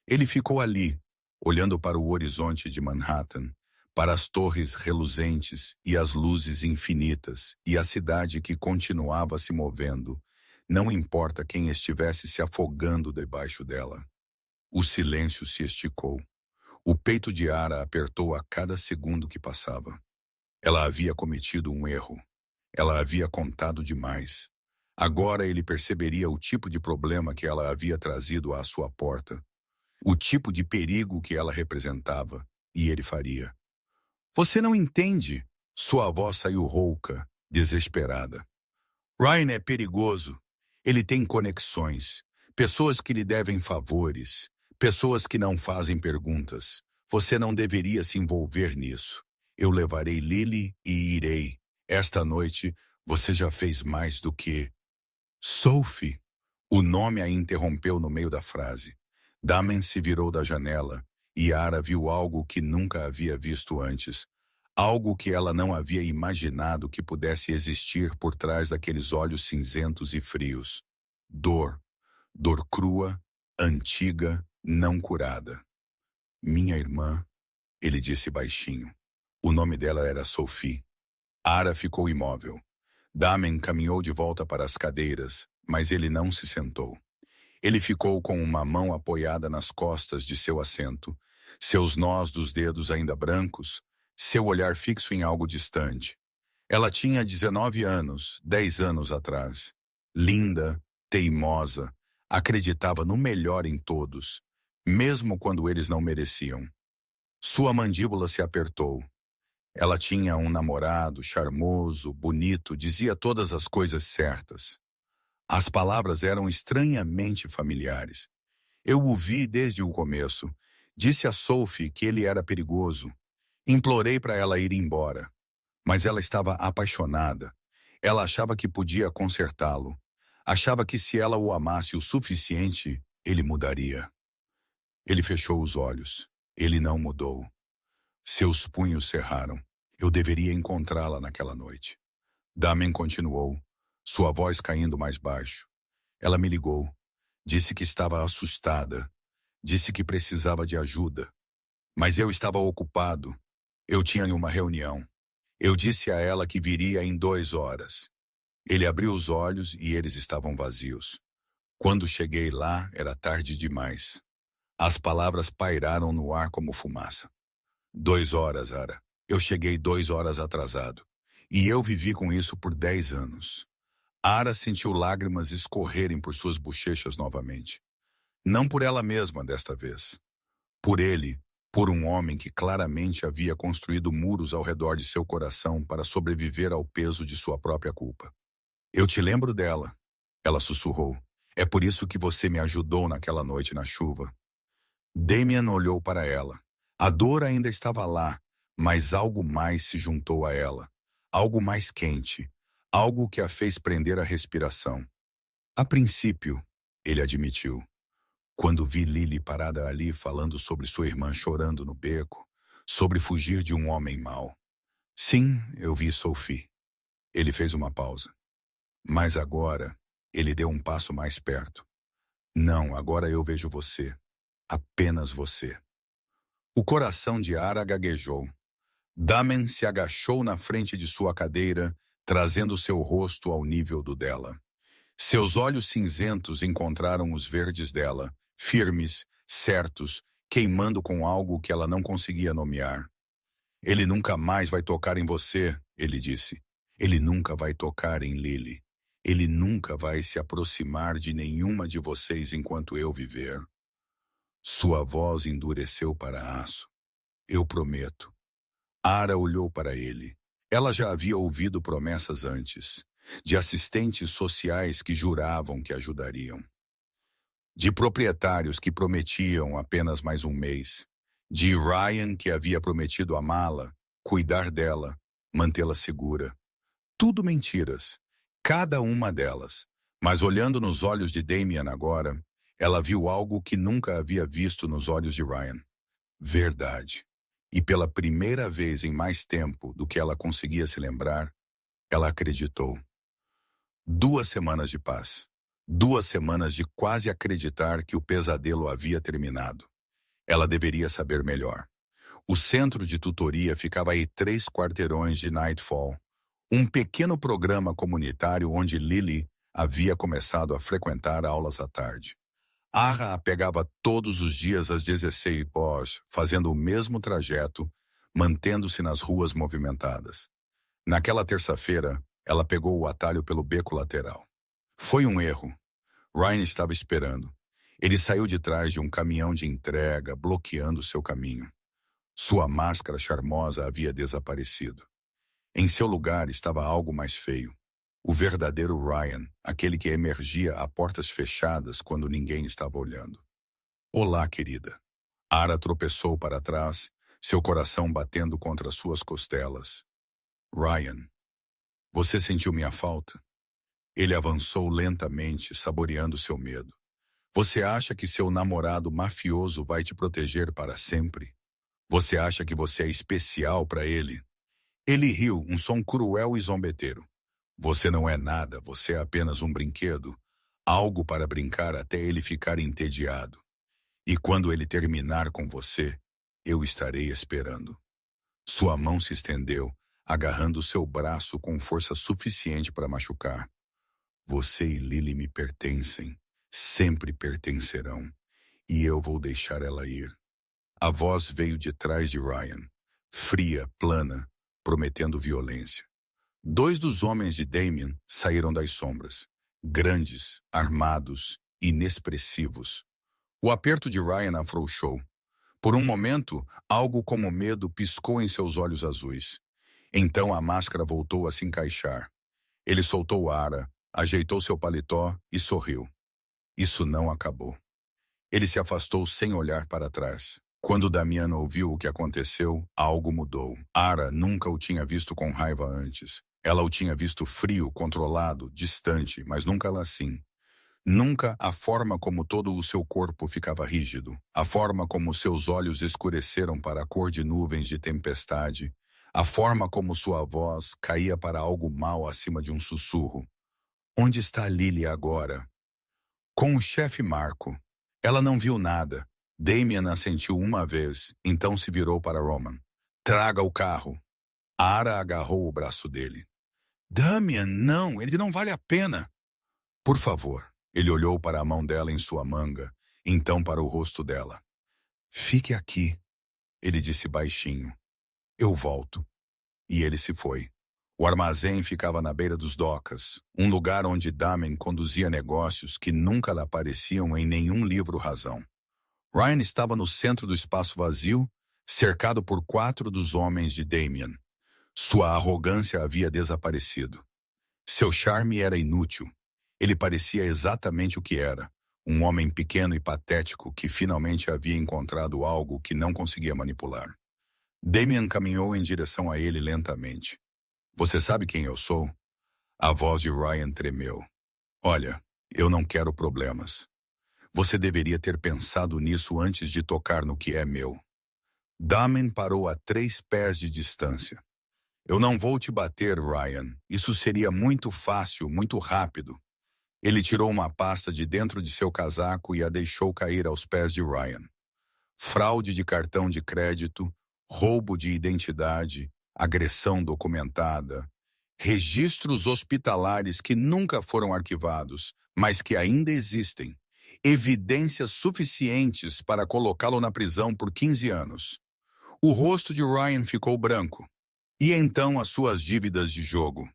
Ele ficou ali, olhando para o horizonte de Manhattan, para as torres reluzentes e as luzes infinitas e a cidade que continuava se movendo, não importa quem estivesse se afogando debaixo dela. O silêncio se esticou. O peito de Ara apertou a cada segundo que passava. Ela havia cometido um erro. Ela havia contado demais. Agora ele perceberia o tipo de problema que ela havia trazido à sua porta, o tipo de perigo que ela representava, e ele faria. Você não entende? Sua voz saiu rouca, desesperada. Ryan é perigoso. Ele tem conexões, pessoas que lhe devem favores, pessoas que não fazem perguntas. Você não deveria se envolver nisso. Eu levarei Lily e irei. Esta noite, você já fez mais do que... Sophie! O nome a interrompeu no meio da frase. Damon se virou da janela e Ara viu algo que nunca havia visto antes. Algo que ela não havia imaginado que pudesse existir por trás daqueles olhos cinzentos e frios. Dor. Dor crua, antiga, não curada. Minha irmã, ele disse baixinho. O nome dela era Sophie. Ara ficou imóvel. Damon caminhou de volta para as cadeiras, mas ele não se sentou. Ele ficou com uma mão apoiada nas costas de seu assento, seus nós dos dedos ainda brancos, seu olhar fixo em algo distante. Ela tinha 19 anos, 10 anos atrás. Linda, teimosa, acreditava no melhor em todos, mesmo quando eles não mereciam. Sua mandíbula se apertou. Ela tinha um namorado charmoso, bonito, dizia todas as coisas certas. As palavras eram estranhamente familiares. Eu o vi desde o começo. Disse a Sophie que ele era perigoso. Implorei para ela ir embora. Mas ela estava apaixonada. Ela achava que podia consertá-lo. Achava que se ela o amasse o suficiente, ele mudaria. Ele fechou os olhos. Ele não mudou. Seus punhos cerraram. Eu deveria encontrá-la naquela noite. Damen continuou, sua voz caindo mais baixo. Ela me ligou. Disse que estava assustada. Disse que precisava de ajuda. Mas eu estava ocupado. Eu tinha uma reunião. Eu disse a ela que viria em 2 horas. Ele abriu os olhos e eles estavam vazios. Quando cheguei lá, era tarde demais. As palavras pairaram no ar como fumaça. 2 horas, Ara. Eu cheguei 2 horas atrasado. E eu vivi com isso por 10 anos. Ara sentiu lágrimas escorrerem por suas bochechas novamente. Não por ela mesma desta vez. Por ele, por um homem que claramente havia construído muros ao redor de seu coração para sobreviver ao peso de sua própria culpa. Eu te lembro dela, ela sussurrou. É por isso que você me ajudou naquela noite na chuva. Damien olhou para ela. A dor ainda estava lá, mas algo mais se juntou a ela. Algo mais quente. Algo que a fez prender a respiração. A princípio, ele admitiu. Quando vi Lily parada ali falando sobre sua irmã chorando no beco, sobre fugir de um homem mau. Sim, eu vi Sophie. Ele fez uma pausa. Mas agora, ele deu um passo mais perto. Não, agora eu vejo você. Apenas você. O coração de Ara gaguejou. Damen se agachou na frente de sua cadeira, trazendo seu rosto ao nível do dela. Seus olhos cinzentos encontraram os verdes dela, firmes, certos, queimando com algo que ela não conseguia nomear. Ele nunca mais vai tocar em você, ele disse. Ele nunca vai tocar em Lily. Ele nunca vai se aproximar de nenhuma de vocês enquanto eu viver. Sua voz endureceu para aço. Eu prometo. Ara olhou para ele. Ela já havia ouvido promessas antes, de assistentes sociais que juravam que ajudariam, de proprietários que prometiam apenas mais um mês, de Ryan que havia prometido amá-la, cuidar dela, mantê-la segura. Tudo mentiras, cada uma delas. Mas olhando nos olhos de Damien agora, ela viu algo que nunca havia visto nos olhos de Ryan. Verdade. E pela primeira vez em mais tempo do que ela conseguia se lembrar, ela acreditou. 2 semanas de paz. 2 semanas de quase acreditar que o pesadelo havia terminado. Ela deveria saber melhor. O centro de tutoria ficava aí 3 quarteirões de Nightfall. Um pequeno programa comunitário onde Lily havia começado a frequentar aulas à tarde. Ara a pegava todos os dias às 16 horas, fazendo o mesmo trajeto, mantendo-se nas ruas movimentadas. Naquela terça-feira, ela pegou o atalho pelo beco lateral. Foi um erro. Ryan estava esperando. Ele saiu de trás de um caminhão de entrega, bloqueando seu caminho. Sua máscara charmosa havia desaparecido. Em seu lugar estava algo mais feio. O verdadeiro Ryan, aquele que emergia a portas fechadas quando ninguém estava olhando. Olá, querida. Ara tropeçou para trás, seu coração batendo contra suas costelas. Ryan, você sentiu minha falta? Ele avançou lentamente, saboreando seu medo. Você acha que seu namorado mafioso vai te proteger para sempre? Você acha que você é especial para ele? Ele riu, um som cruel e zombeteiro. Você não é nada, você é apenas um brinquedo, algo para brincar até ele ficar entediado. E quando ele terminar com você, eu estarei esperando. Sua mão se estendeu, agarrando seu braço com força suficiente para machucar. Você e Lily me pertencem, sempre pertencerão, e eu vou deixar ela ir. A voz veio de trás de Ryan, fria, plana, prometendo violência. Dois dos homens de Damien saíram das sombras, grandes, armados, inexpressivos. O aperto de Ryan afrouxou. Por um momento, algo como medo piscou em seus olhos azuis. Então a máscara voltou a se encaixar. Ele soltou Ara, ajeitou seu paletó e sorriu. Isso não acabou. Ele se afastou sem olhar para trás. Quando Damian ouviu o que aconteceu, algo mudou. Ara nunca o tinha visto com raiva antes. Ela o tinha visto frio, controlado, distante, mas nunca ela assim. Nunca a forma como todo o seu corpo ficava rígido, a forma como seus olhos escureceram para a cor de nuvens de tempestade, a forma como sua voz caía para algo mal acima de um sussurro. Onde está Lily agora? Com o chefe Marco. Ela não viu nada. Damien assentiu uma vez, então se virou para Roman. Traga o carro. Ara agarrou o braço dele. Damian, não, ele não vale a pena. Por favor. Ele olhou para a mão dela em sua manga, então para o rosto dela. Fique aqui, ele disse baixinho. Eu volto. E ele se foi. O armazém ficava na beira dos docas, um lugar onde Damien conduzia negócios que nunca lhe apareciam em nenhum livro razão. Ryan estava no centro do espaço vazio, cercado por 4 dos homens de Damien. Sua arrogância havia desaparecido. Seu charme era inútil. Ele parecia exatamente o que era, um homem pequeno e patético que finalmente havia encontrado algo que não conseguia manipular. Damien caminhou em direção a ele lentamente. Você sabe quem eu sou? A voz de Ryan tremeu. Olha, eu não quero problemas. Você deveria ter pensado nisso antes de tocar no que é meu. Damien parou a 3 pés de distância. Eu não vou te bater, Ryan. Isso seria muito fácil, muito rápido. Ele tirou uma pasta de dentro de seu casaco e a deixou cair aos pés de Ryan. Fraude de cartão de crédito, roubo de identidade, agressão documentada, registros hospitalares que nunca foram arquivados, mas que ainda existem, evidências suficientes para colocá-lo na prisão por 15 anos. O rosto de Ryan ficou branco. E então as suas dívidas de jogo.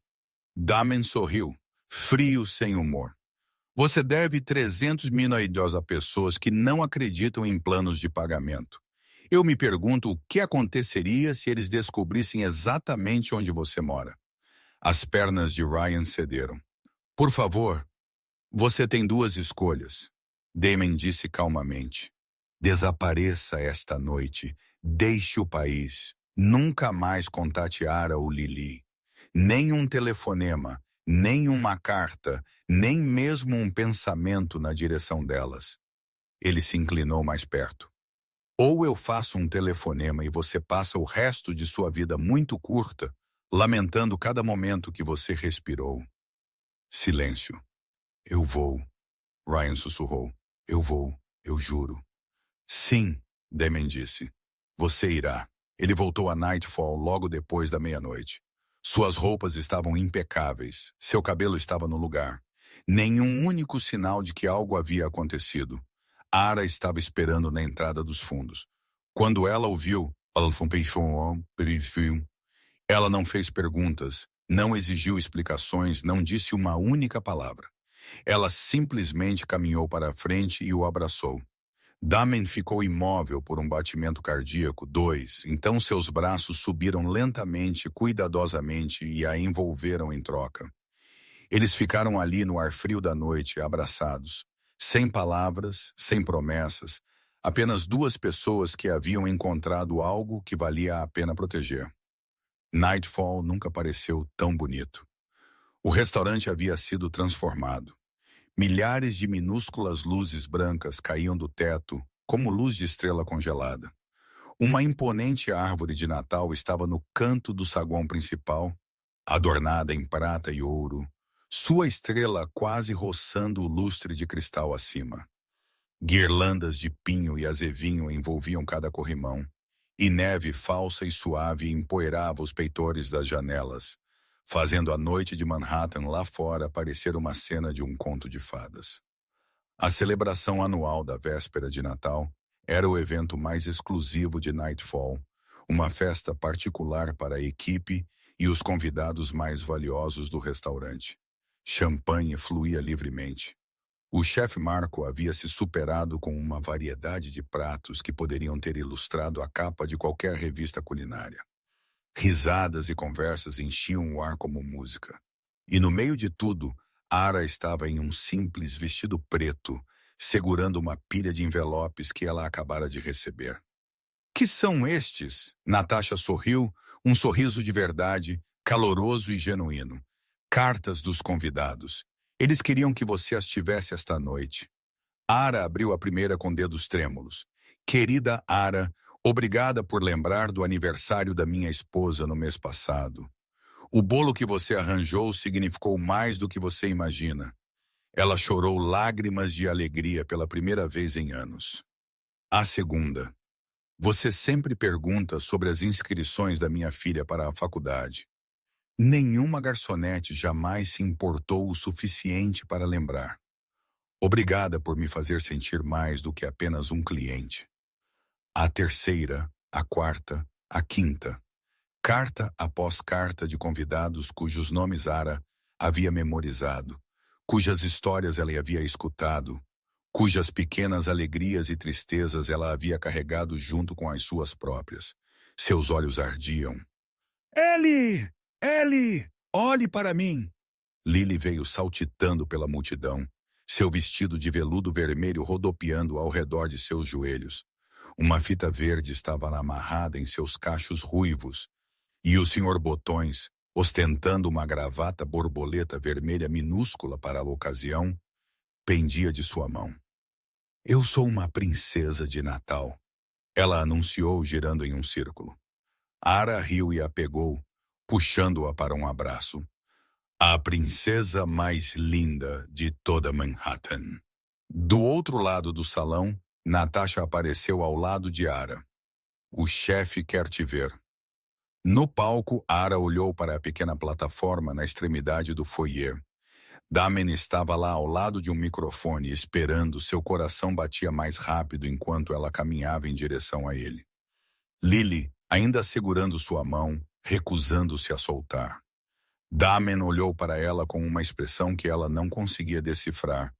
Damien sorriu, frio sem humor. Você deve 300 mil a pessoas que não acreditam em planos de pagamento. Eu me pergunto o que aconteceria se eles descobrissem exatamente onde você mora. As pernas de Ryan cederam. Por favor, você tem 2 escolhas. Damien disse calmamente. Desapareça esta noite. Deixe o país. Nunca mais contate Ara ou Lily. Nem um telefonema, nem uma carta, nem mesmo um pensamento na direção delas. Ele se inclinou mais perto. Ou eu faço um telefonema e você passa o resto de sua vida muito curta, lamentando cada momento que você respirou. Silêncio. Eu vou. Ryan sussurrou. Eu vou, eu juro. Sim, Damien disse. Você irá. Ele voltou a Nightfall logo depois da meia-noite. Suas roupas estavam impecáveis, seu cabelo estava no lugar. Nenhum único sinal de que algo havia acontecido. Ara estava esperando na entrada dos fundos. Quando ela ouviu, ela não fez perguntas, não exigiu explicações, não disse uma única palavra. Ela simplesmente caminhou para a frente e o abraçou. Damien ficou imóvel por um batimento cardíaco, 2, então seus braços subiram lentamente, cuidadosamente e a envolveram em troca. Eles ficaram ali no ar frio da noite, abraçados, sem palavras, sem promessas, apenas 2 pessoas que haviam encontrado algo que valia a pena proteger. Nightfall nunca pareceu tão bonito. O restaurante havia sido transformado. Milhares de minúsculas luzes brancas caíam do teto, como luz de estrela congelada. Uma imponente árvore de Natal estava no canto do saguão principal, adornada em prata e ouro, sua estrela quase roçando o lustre de cristal acima. Guirlandas de pinho e azevinho envolviam cada corrimão, e neve falsa e suave empoeirava os peitores das janelas, fazendo a noite de Manhattan lá fora parecer uma cena de um conto de fadas. A celebração anual da véspera de Natal era o evento mais exclusivo de Nightfall, uma festa particular para a equipe e os convidados mais valiosos do restaurante. Champanhe fluía livremente. O chefe Marco havia se superado com uma variedade de pratos que poderiam ter ilustrado a capa de qualquer revista culinária. Risadas e conversas enchiam o ar como música. E no meio de tudo, Ara estava em um simples vestido preto, segurando uma pilha de envelopes que ela acabara de receber. Que são estes? Natasha sorriu, um sorriso de verdade, caloroso e genuíno. Cartas dos convidados. Eles queriam que você as tivesse esta noite. Ara abriu a primeira com dedos trêmulos. Querida Ara, obrigada por lembrar do aniversário da minha esposa no mês passado. O bolo que você arranjou significou mais do que você imagina. Ela chorou lágrimas de alegria pela primeira vez em anos. A segunda. Você sempre pergunta sobre as inscrições da minha filha para a faculdade. Nenhuma garçonete jamais se importou o suficiente para lembrar. Obrigada por me fazer sentir mais do que apenas um cliente. A terceira, a quarta, a quinta. Carta após carta de convidados cujos nomes Ara havia memorizado, cujas histórias ela havia escutado, cujas pequenas alegrias e tristezas ela havia carregado junto com as suas próprias. Seus olhos ardiam. Ellie! Ellie! Olhe para mim! Lily veio saltitando pela multidão, seu vestido de veludo vermelho rodopiando ao redor de seus joelhos. Uma fita verde estava amarrada em seus cachos ruivos, e o Sr. Botões, ostentando uma gravata borboleta vermelha minúscula para a ocasião, pendia de sua mão. Eu sou uma princesa de Natal, ela anunciou girando em um círculo. Ara riu e a pegou, puxando-a para um abraço. A princesa mais linda de toda Manhattan. Do outro lado do salão, Natasha apareceu ao lado de Ara. O chefe quer te ver. No palco, Ara olhou para a pequena plataforma na extremidade do foyer. Damen estava lá ao lado de um microfone, esperando. Seu coração batia mais rápido enquanto ela caminhava em direção a ele. Lily, ainda segurando sua mão, recusando-se a soltar. Damen olhou para ela com uma expressão que ela não conseguia decifrar,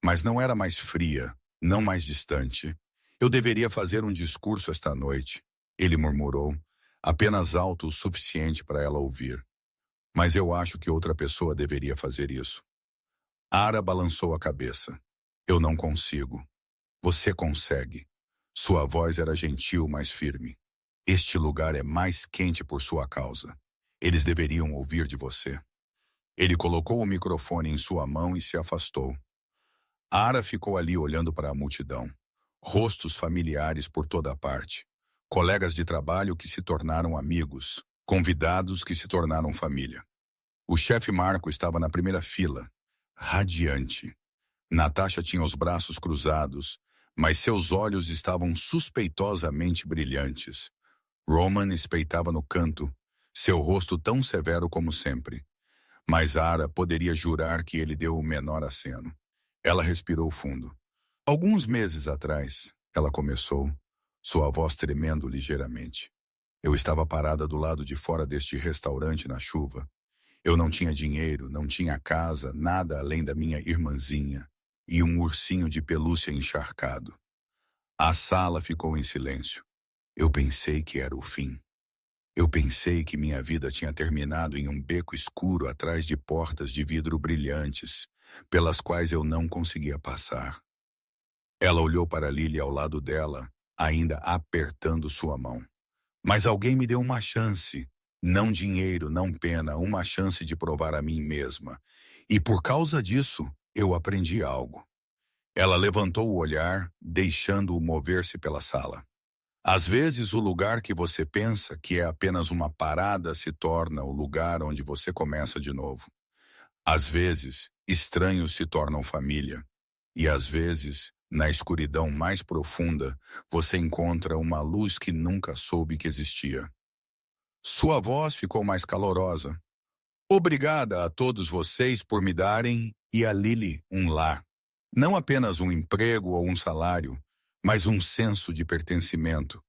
mas não era mais fria, não mais distante. Eu deveria fazer um discurso esta noite, ele murmurou, apenas alto o suficiente para ela ouvir. Mas eu acho que outra pessoa deveria fazer isso. Ara balançou a cabeça. Eu não consigo. Você consegue. Sua voz era gentil, mas firme. Este lugar é mais quente por sua causa. Eles deveriam ouvir de você. Ele colocou o microfone em sua mão e se afastou. Ara ficou ali olhando para a multidão. Rostos familiares por toda parte. Colegas de trabalho que se tornaram amigos. Convidados que se tornaram família. O chefe Marco estava na primeira fila, radiante. Natasha tinha os braços cruzados, mas seus olhos estavam suspeitosamente brilhantes. Roman espreitava no canto, seu rosto tão severo como sempre. Mas Ara poderia jurar que ele deu o menor aceno. Ela respirou fundo. Alguns meses atrás, ela começou, sua voz tremendo ligeiramente. Eu estava parada do lado de fora deste restaurante na chuva. Eu não tinha dinheiro, não tinha casa, nada além da minha irmãzinha e um ursinho de pelúcia encharcado. A sala ficou em silêncio. Eu pensei que era o fim. Eu pensei que minha vida tinha terminado em um beco escuro atrás de portas de vidro brilhantes, pelas quais eu não conseguia passar. Ela olhou para Lily ao lado dela, ainda apertando sua mão. Mas alguém me deu uma chance. Não dinheiro, não pena, uma chance de provar a mim mesma. E por causa disso, eu aprendi algo. Ela levantou o olhar, deixando-o mover-se pela sala. Às vezes, o lugar que você pensa que é apenas uma parada se torna o lugar onde você começa de novo. Às vezes, estranhos se tornam família. E às vezes, na escuridão mais profunda, você encontra uma luz que nunca soube que existia. Sua voz ficou mais calorosa. Obrigada a todos vocês por me darem, e a Lily, um lar. Não apenas um emprego ou um salário, mas um senso de pertencimento.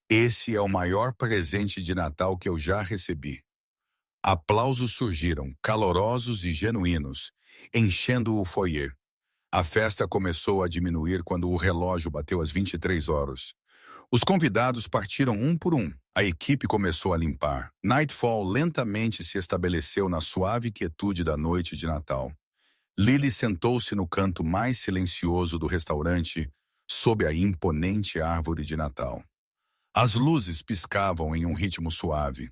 Esse é o maior presente de Natal que eu já recebi. Aplausos surgiram, calorosos e genuínos, enchendo o foyer. A festa começou a diminuir quando o relógio bateu às 23 horas. Os convidados partiram um por um. A equipe começou a limpar. Nightfall lentamente se estabeleceu na suave quietude da noite de Natal. Lily sentou-se no canto mais silencioso do restaurante, sob a imponente árvore de Natal. As luzes piscavam em um ritmo suave.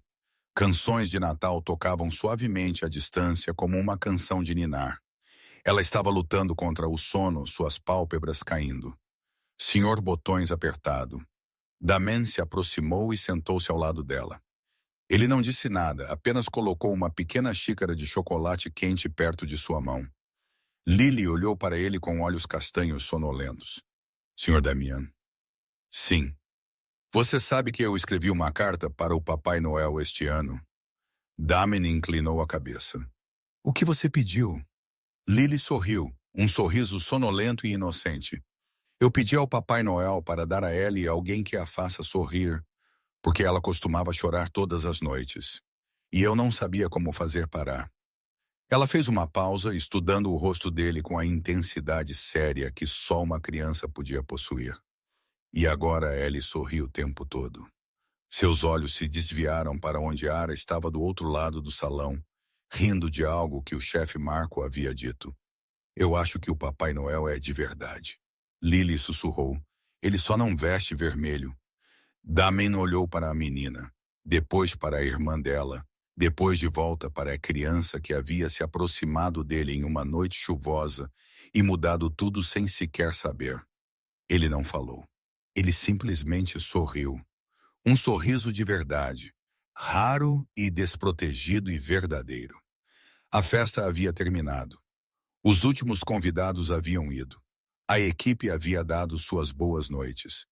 Canções de Natal tocavam suavemente à distância como uma canção de ninar. Ela estava lutando contra o sono, suas pálpebras caindo. Senhor Botões apertado. Damen se aproximou e sentou-se ao lado dela. Ele não disse nada, apenas colocou uma pequena xícara de chocolate quente perto de sua mão. Lily olhou para ele com olhos castanhos sonolentos. Senhor Damian. Sim. Você sabe que eu escrevi uma carta para o Papai Noel este ano? Damen inclinou a cabeça. O que você pediu? Lily sorriu, um sorriso sonolento e inocente. Eu pedi ao Papai Noel para dar a Ellie alguém que a faça sorrir, porque ela costumava chorar todas as noites. E eu não sabia como fazer parar. Ela fez uma pausa, estudando o rosto dele com a intensidade séria que só uma criança podia possuir. E agora Ellie sorriu o tempo todo. Seus olhos se desviaram para onde Ara estava do outro lado do salão, rindo de algo que o chefe Marco havia dito. Eu acho que o Papai Noel é de verdade. Lily sussurrou. Ele só não veste vermelho. Damen olhou para a menina, depois para a irmã dela, depois de volta para a criança que havia se aproximado dele em uma noite chuvosa e mudado tudo sem sequer saber. Ele não falou. Ele simplesmente sorriu. Um sorriso de verdade, raro e desprotegido e verdadeiro. A festa havia terminado. Os últimos convidados haviam ido. A equipe havia dado suas boas noites.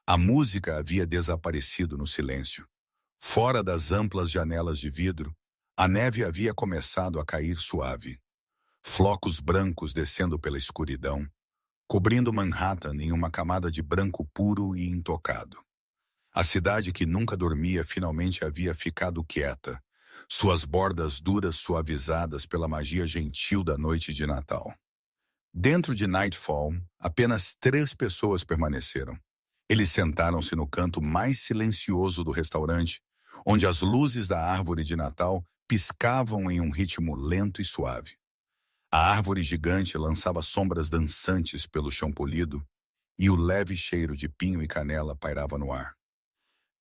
A música havia desaparecido no silêncio. Fora das amplas janelas de vidro, a neve havia começado a cair suave. Flocos brancos descendo pela escuridão, cobrindo Manhattan em uma camada de branco puro e intocado. A cidade que nunca dormia finalmente havia ficado quieta, suas bordas duras suavizadas pela magia gentil da noite de Natal. Dentro de Nightfall, apenas 3 pessoas permaneceram. Eles sentaram-se no canto mais silencioso do restaurante, onde as luzes da árvore de Natal piscavam em um ritmo lento e suave. A árvore gigante lançava sombras dançantes pelo chão polido, e o leve cheiro de pinho e canela pairava no ar.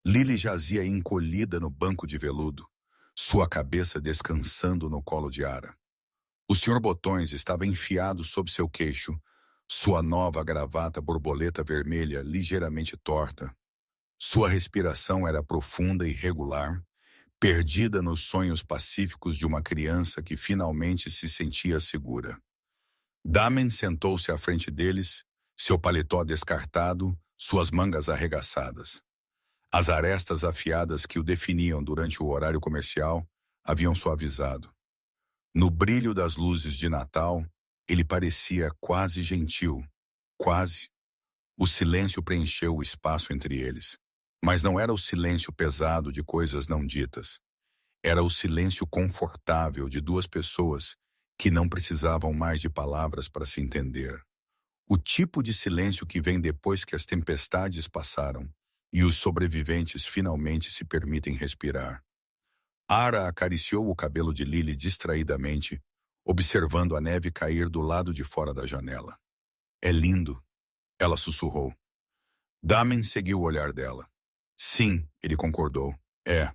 Lily jazia encolhida no banco de veludo, sua cabeça descansando no colo de Ara. O Sr. Botões estava enfiado sob seu queixo, sua nova gravata borboleta vermelha ligeiramente torta. Sua respiração era profunda e regular, perdida nos sonhos pacíficos de uma criança que finalmente se sentia segura. Damen sentou-se à frente deles, seu paletó descartado, suas mangas arregaçadas. As arestas afiadas que o definiam durante o horário comercial haviam suavizado. No brilho das luzes de Natal, ele parecia quase gentil, quase. O silêncio preencheu o espaço entre eles. Mas não era o silêncio pesado de coisas não ditas. Era o silêncio confortável de 2 pessoas que não precisavam mais de palavras para se entender. O tipo de silêncio que vem depois que as tempestades passaram e os sobreviventes finalmente se permitem respirar. Ara acariciou o cabelo de Lily distraidamente, observando a neve cair do lado de fora da janela. É lindo, ela sussurrou. Damen seguiu o olhar dela. Sim, ele concordou. É.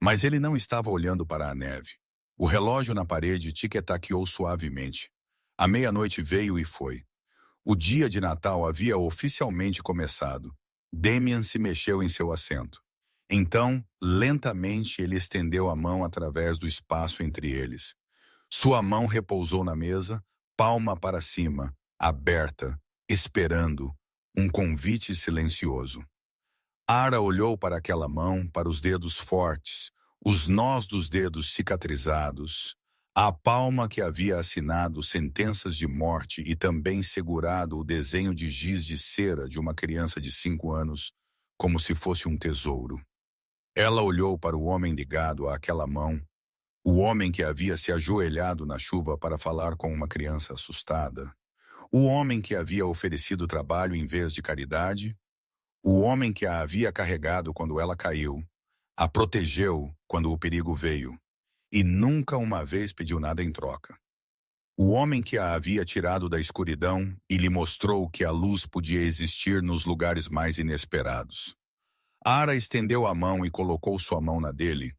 Mas ele não estava olhando para a neve. O relógio na parede tic-taqueou suavemente. A meia-noite veio e foi. O dia de Natal havia oficialmente começado. Damian se mexeu em seu assento. Então, lentamente, ele estendeu a mão através do espaço entre eles. Sua mão repousou na mesa, palma para cima, aberta, esperando, um convite silencioso. Ara olhou para aquela mão, para os dedos fortes, os nós dos dedos cicatrizados, a palma que havia assinado sentenças de morte e também segurado o desenho de giz de cera de uma criança de 5 anos, como se fosse um tesouro. Ela olhou para o homem ligado àquela mão, O homem que havia se ajoelhado na chuva para falar com uma criança assustada. O homem que havia oferecido trabalho em vez de caridade. O homem que a havia carregado quando ela caiu. A protegeu quando o perigo veio. E nunca uma vez pediu nada em troca. O homem que a havia tirado da escuridão e lhe mostrou que a luz podia existir nos lugares mais inesperados. Ara estendeu a mão e colocou sua mão na dele.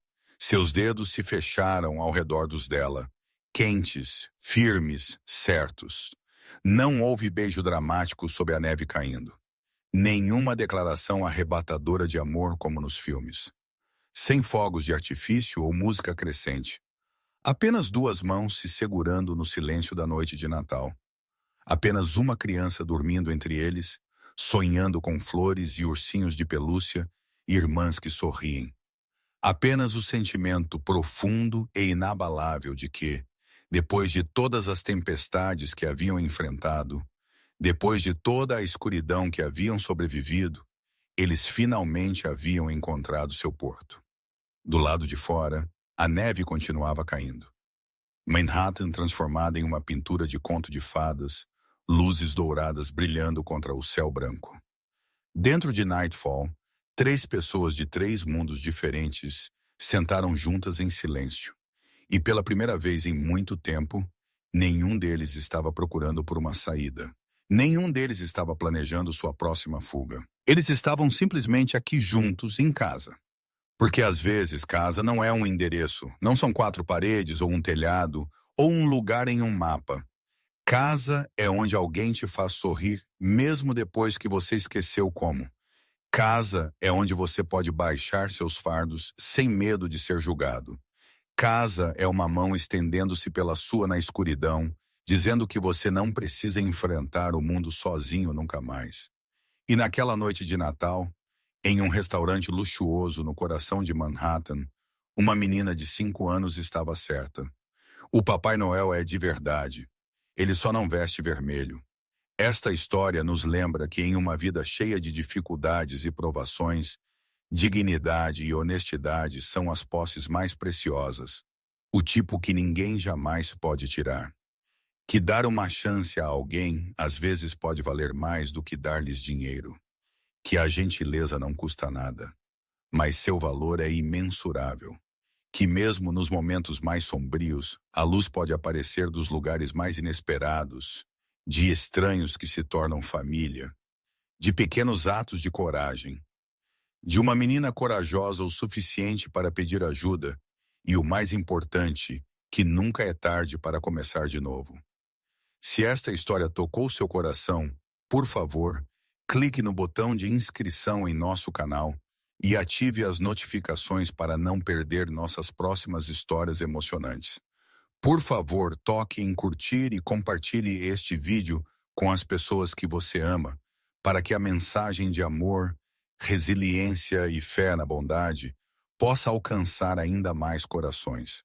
Seus dedos se fecharam ao redor dos dela, quentes, firmes, certos. Não houve beijo dramático sob a neve caindo. Nenhuma declaração arrebatadora de amor como nos filmes. Sem fogos de artifício ou música crescente. Apenas duas mãos se segurando no silêncio da noite de Natal. Apenas uma criança dormindo entre eles, sonhando com flores e ursinhos de pelúcia e irmãs que sorriem. Apenas o sentimento profundo e inabalável de que, depois de todas as tempestades que haviam enfrentado, depois de toda a escuridão que haviam sobrevivido, eles finalmente haviam encontrado seu porto. Do lado de fora, a neve continuava caindo. Manhattan transformada em uma pintura de conto de fadas, luzes douradas brilhando contra o céu branco. Dentro de Nightfall, 3 pessoas de 3 mundos diferentes sentaram juntas em silêncio. E pela primeira vez em muito tempo, nenhum deles estava procurando por uma saída. Nenhum deles estava planejando sua próxima fuga. Eles estavam simplesmente aqui juntos em casa. Porque às vezes casa não é um endereço, não são 4 paredes ou um telhado, ou um lugar em um mapa. Casa é onde alguém te faz sorrir, mesmo depois que você esqueceu como. Casa é onde você pode baixar seus fardos sem medo de ser julgado. Casa é uma mão estendendo-se pela sua na escuridão, dizendo que você não precisa enfrentar o mundo sozinho nunca mais. E naquela noite de Natal, em um restaurante luxuoso no coração de Manhattan, uma menina de 5 anos estava certa. O Papai Noel é de verdade. Ele só não veste vermelho. Esta história nos lembra que em uma vida cheia de dificuldades e provações, dignidade e honestidade são as posses mais preciosas, o tipo que ninguém jamais pode tirar. Que dar uma chance a alguém às vezes pode valer mais do que dar-lhes dinheiro. Que a gentileza não custa nada, mas seu valor é imensurável. Que mesmo nos momentos mais sombrios, a luz pode aparecer dos lugares mais inesperados, de estranhos que se tornam família, de pequenos atos de coragem, de uma menina corajosa o suficiente para pedir ajuda e, o mais importante, que nunca é tarde para começar de novo. Se esta história tocou seu coração, por favor, clique no botão de inscrição em nosso canal e ative as notificações para não perder nossas próximas histórias emocionantes. Por favor, toque em curtir e compartilhe este vídeo com as pessoas que você ama, para que a mensagem de amor, resiliência e fé na bondade possa alcançar ainda mais corações.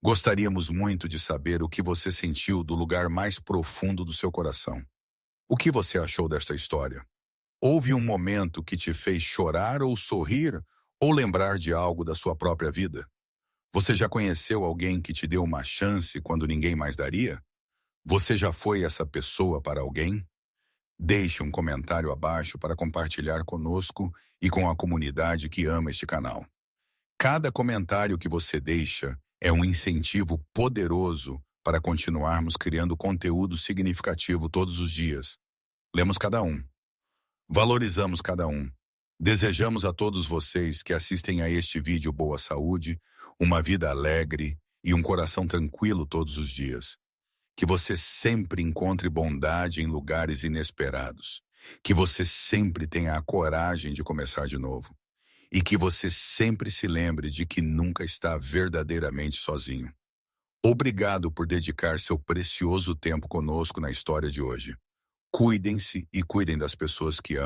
Gostaríamos muito de saber o que você sentiu do lugar mais profundo do seu coração. O que você achou desta história? Houve um momento que te fez chorar ou sorrir ou lembrar de algo da sua própria vida? Você já conheceu alguém que te deu uma chance quando ninguém mais daria? Você já foi essa pessoa para alguém? Deixe um comentário abaixo para compartilhar conosco e com a comunidade que ama este canal. Cada comentário que você deixa é um incentivo poderoso para continuarmos criando conteúdo significativo todos os dias. Lemos cada um. Valorizamos cada um. Desejamos a todos vocês que assistem a este vídeo boa saúde, uma vida alegre e um coração tranquilo todos os dias. Que você sempre encontre bondade em lugares inesperados. Que você sempre tenha a coragem de começar de novo. E que você sempre se lembre de que nunca está verdadeiramente sozinho. Obrigado por dedicar seu precioso tempo conosco na história de hoje. Cuidem-se e cuidem das pessoas que amam.